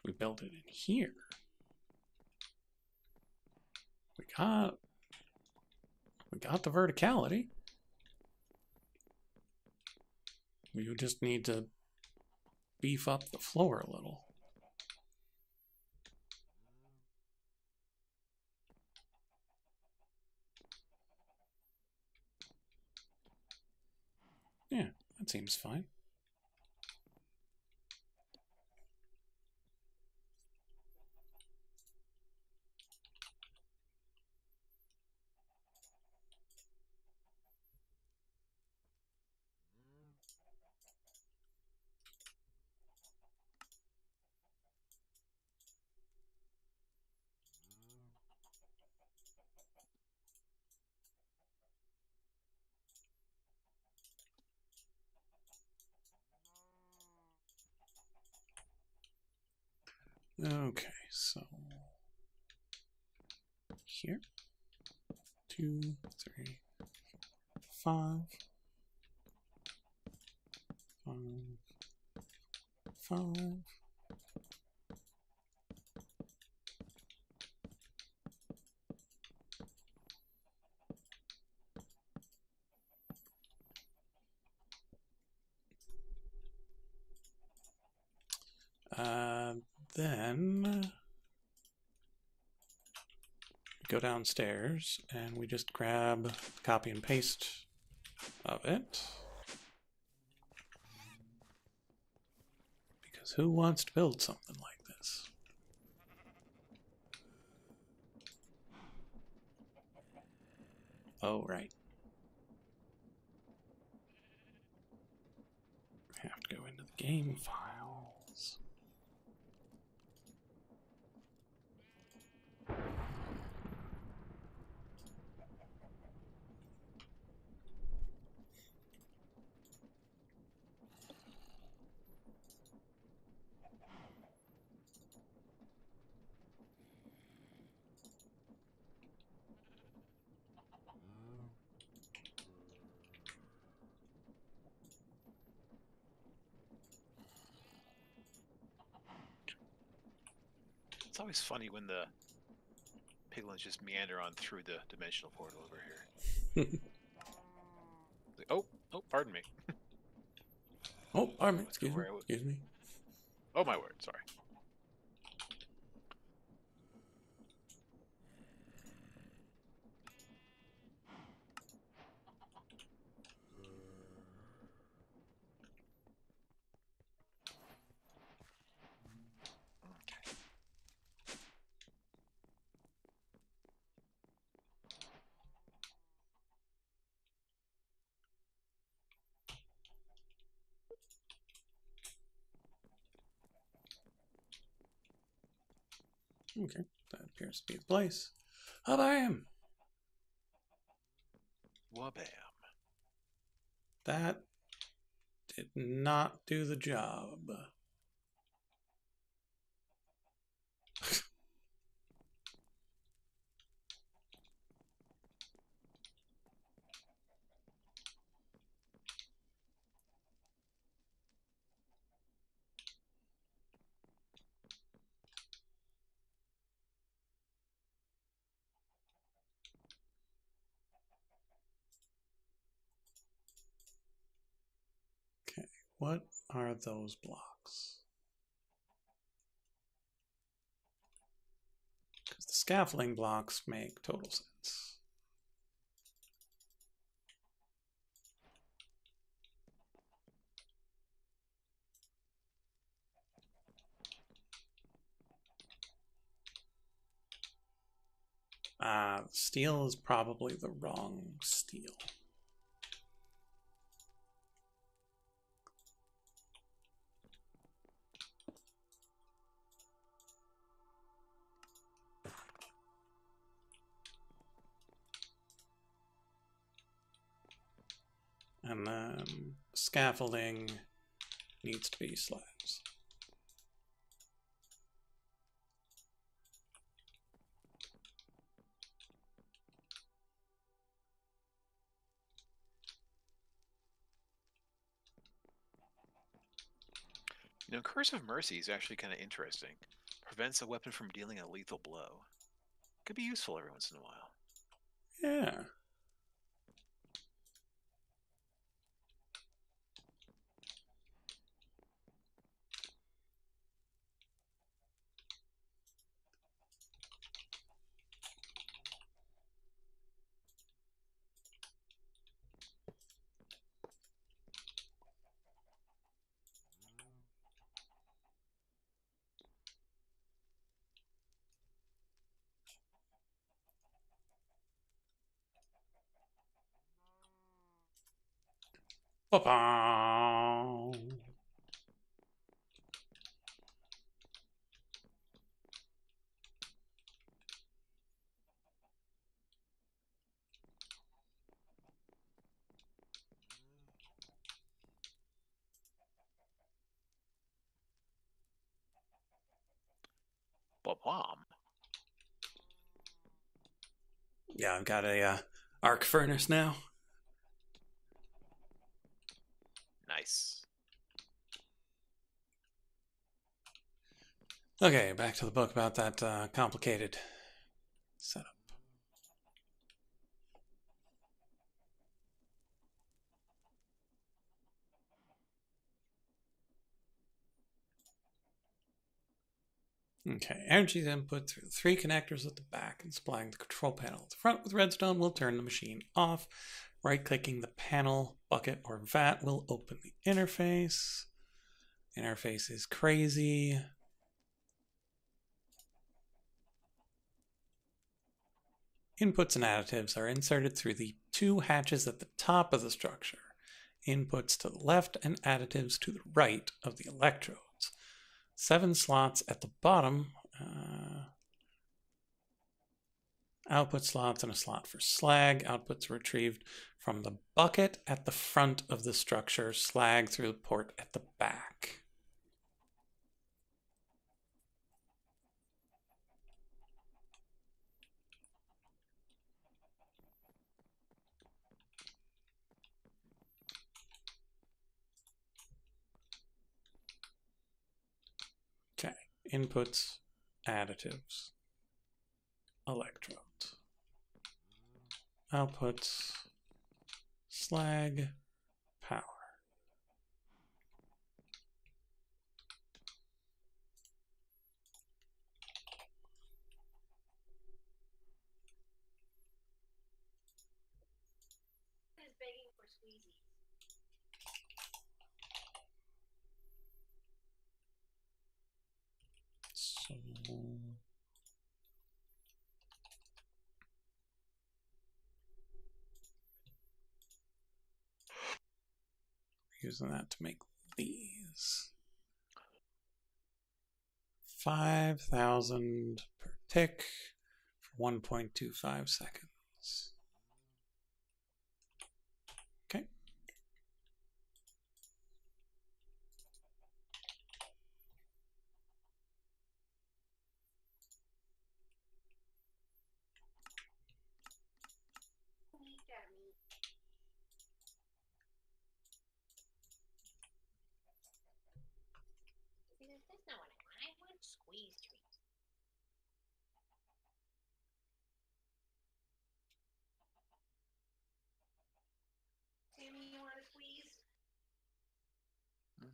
We build it in here. We got the verticality. We just need to beef up the floor a little. Yeah, that seems fine. Okay, so here, 2, 3, 5, 5, 5. Then go downstairs and we just grab copy and paste of it. Because who wants to build something like this? Oh, right. I have to go into the game files. It's always funny when the piglins just meander on through the dimensional portal over here. Like, oh, pardon me. Oh, pardon me. Excuse me. Oh, my word. Sorry. Okay. Okay, that appears to be the place. Habam! Wabam. That did not do the job. Okay, what are those blocks? Because the scaffolding blocks make total sense. Steel is probably the wrong steel. And then scaffolding needs to be slabs. You know, Curse of Mercy is actually kind of interesting. Prevents a weapon from dealing a lethal blow. Could be useful every once in a while. Yeah. Ba-ba. Bomb. Yeah, I've got a arc furnace now. Nice. Okay, back to the book about that complicated setup. Okay, energy is input through the three connectors at the back and supplying the control panel at the front with redstone will turn the machine off. Right-clicking the panel, bucket, or vat will open the interface. Interface is crazy. Inputs and additives are inserted through the two hatches at the top of the structure. Inputs to the left and additives to the right of the electrodes. 7 slots at the bottom. Output slots and a slot for slag. Outputs retrieved from the bucket at the front of the structure. Slag through the port at the back. Okay, inputs, additives, electrodes. Outputs, slag, power. So using that to make these. 5,000 per tick for 1.25 seconds. Okay.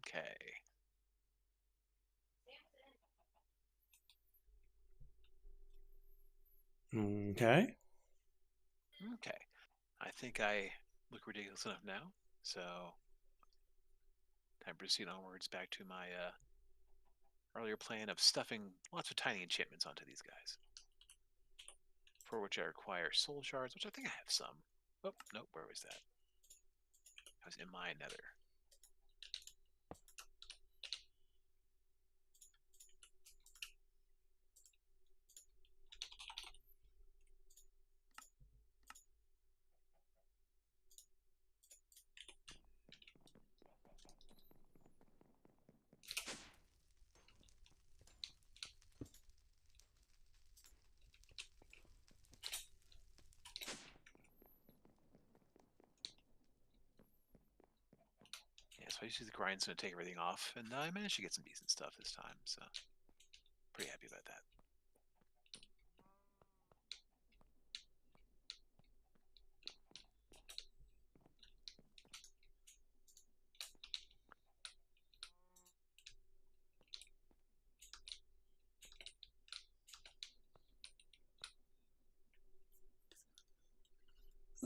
Okay. Okay. Okay. I think I look ridiculous enough now, so time to proceed onwards back to my earlier plan of stuffing lots of tiny enchantments onto these guys. For which I require soul shards, which I think I have some. Oh, nope, where was that? I was in my nether. Yeah, so I used the grindstone to take everything off, and I managed to get some decent stuff this time, so pretty happy about that.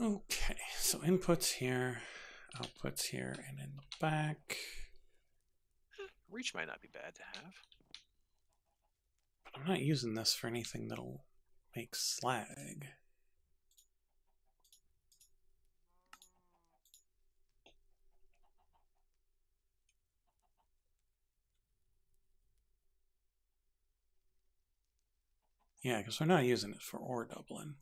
Okay, so inputs here, outputs here, and in the back. Reach might not be bad to have. But I'm not using this for anything that'll make slag. Yeah, because we're not using it for ore doubling.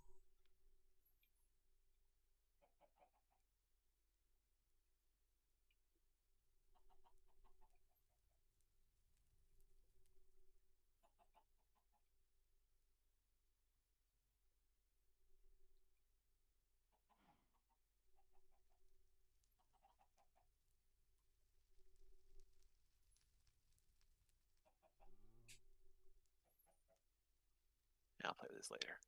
I'll play with this later.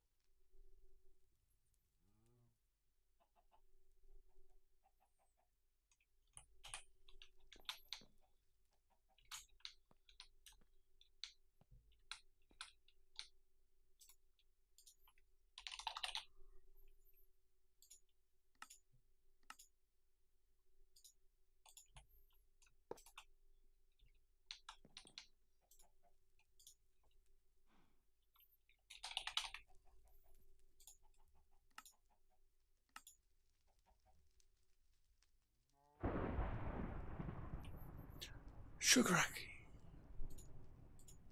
Sugaraki.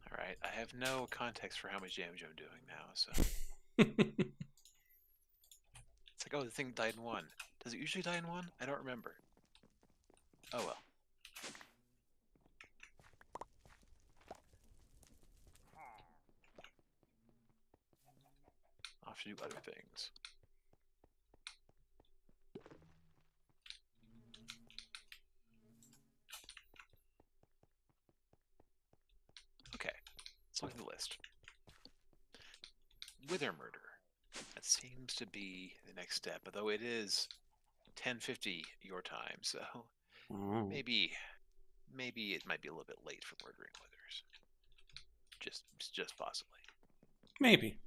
All right, I have no context for how much damage I'm doing now, so it's like, oh, the thing died in one. Does it usually die in one? I don't remember. Oh well. Off to do other things. Okay, let's look at the list. Wither Murder. That seems to be the next step, although it is 10:50 your time, so maybe it might be a little bit late for murdering withers. Just possibly. Maybe.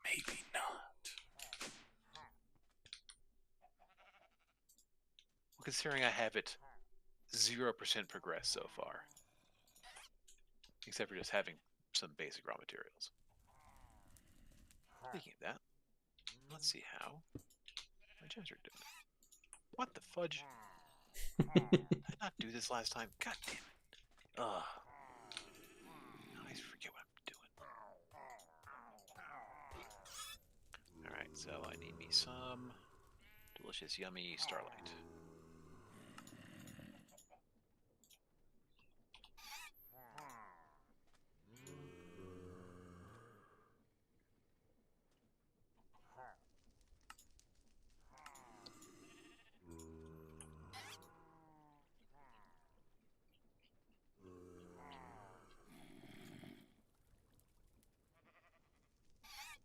Maybe not. Well, considering I have it 0% progress so far, except for just having some basic raw materials. Speaking of that, let's see how my gems are doing. What the fudge? Did I not do this last time? God damn it. Ugh. I always forget what I'm doing. Alright, so I need me some delicious, yummy starlight.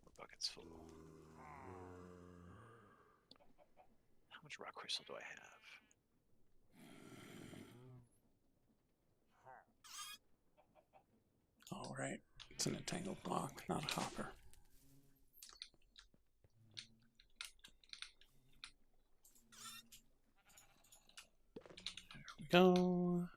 My bucket's full. How much rock crystal do I have? All right. It's an entangled block, not a hopper. There we go.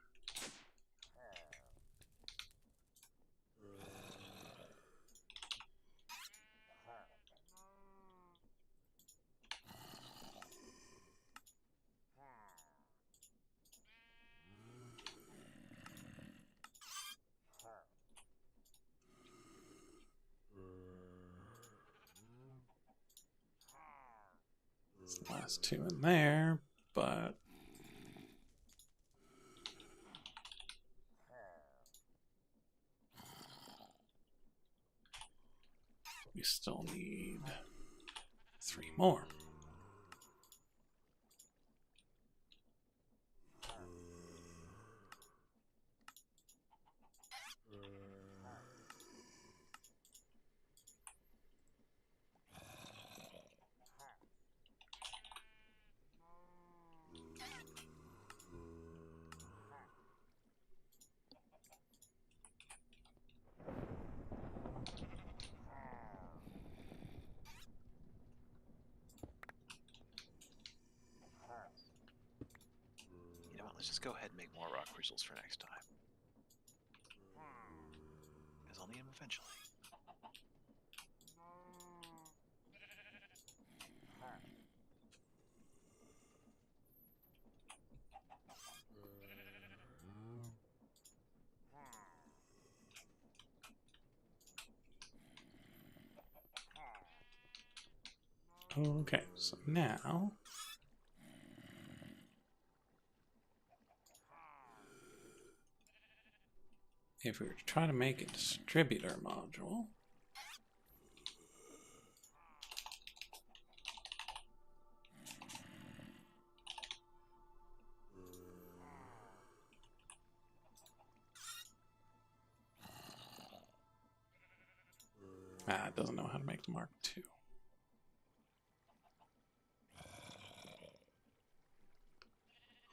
It's the last two in there, but we still need 3 more. You know what, let's just go ahead and make more rock crystals for next time. Because I'll need them eventually. Okay, so now if we were to try to make a distributor module, it doesn't know how to make the Mark II.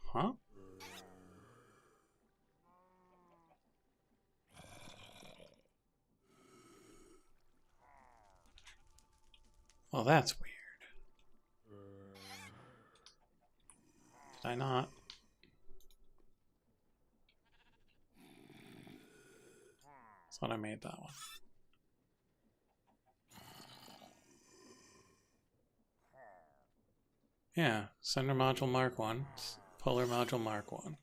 Huh? Well, that's weird. Did I not? I thought I made that one. Yeah, center module Mark 1, polar module Mark 1.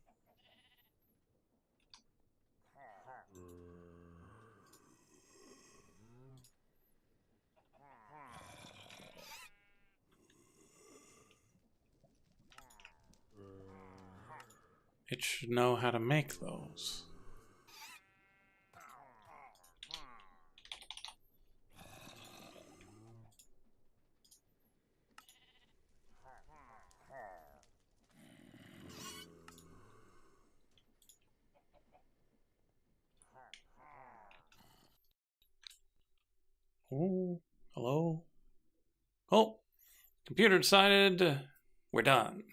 It should know how to make those. Oh, hello? Oh, computer decided we're done.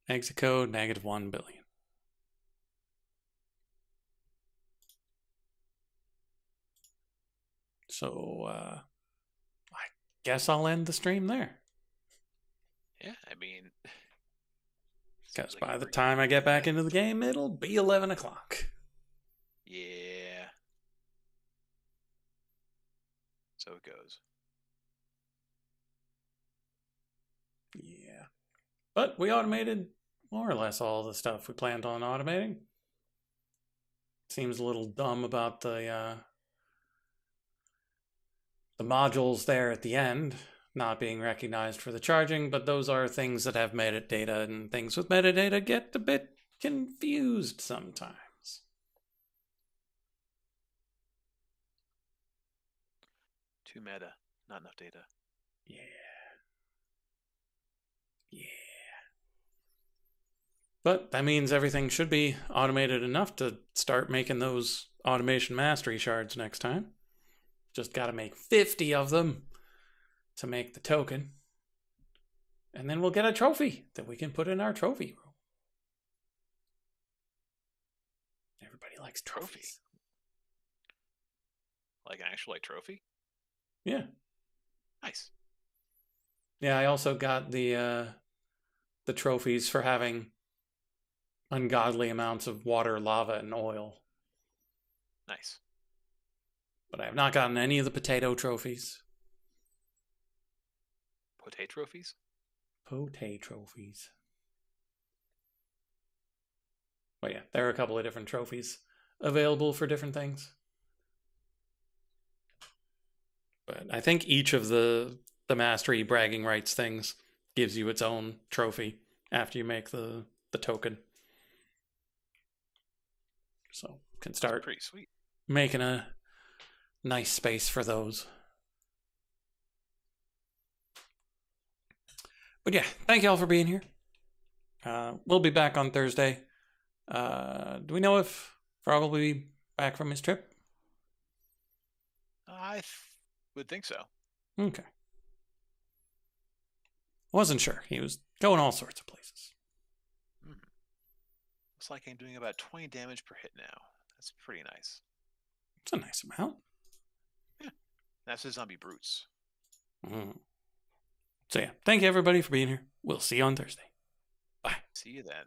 Exit code -1 billion. So, I guess I'll end the stream there. Yeah, I mean, Because by the time I get back into the game, it'll be 11 o'clock. Yeah. So it goes. Yeah. But we automated more or less all the stuff we planned on automating. Seems a little dumb about the modules there at the end not being recognized for the charging, but those are things that have metadata, and things with metadata get a bit confused sometimes. Too meta, not enough data. Yeah. Yeah. But that means everything should be automated enough to start making those automation mastery shards next time. Just got to make 50 of them to make the token. And then we'll get a trophy that we can put in our trophy room. Everybody likes trophies. Like an actual trophy? Yeah. Nice. Yeah, I also got the trophies for having ungodly amounts of water, lava, and oil. Nice. But I have not gotten any of the potato trophies. Potato trophies? Potato trophies. But yeah, there are a couple of different trophies available for different things. But I think each of the mastery bragging rights things gives you its own trophy after you make the token. So you can start pretty sweet making a nice space for those. But yeah, thank you all for being here. We'll be back on Thursday. Do we know if Frog will be back from his trip? I would think so. Okay. Wasn't sure. He was going all sorts of places. Looks like I'm doing about 20 damage per hit now. That's pretty nice. It's a nice amount. Yeah. That's the zombie brutes. So yeah, thank you everybody for being here. We'll see you on Thursday. Bye. See you then.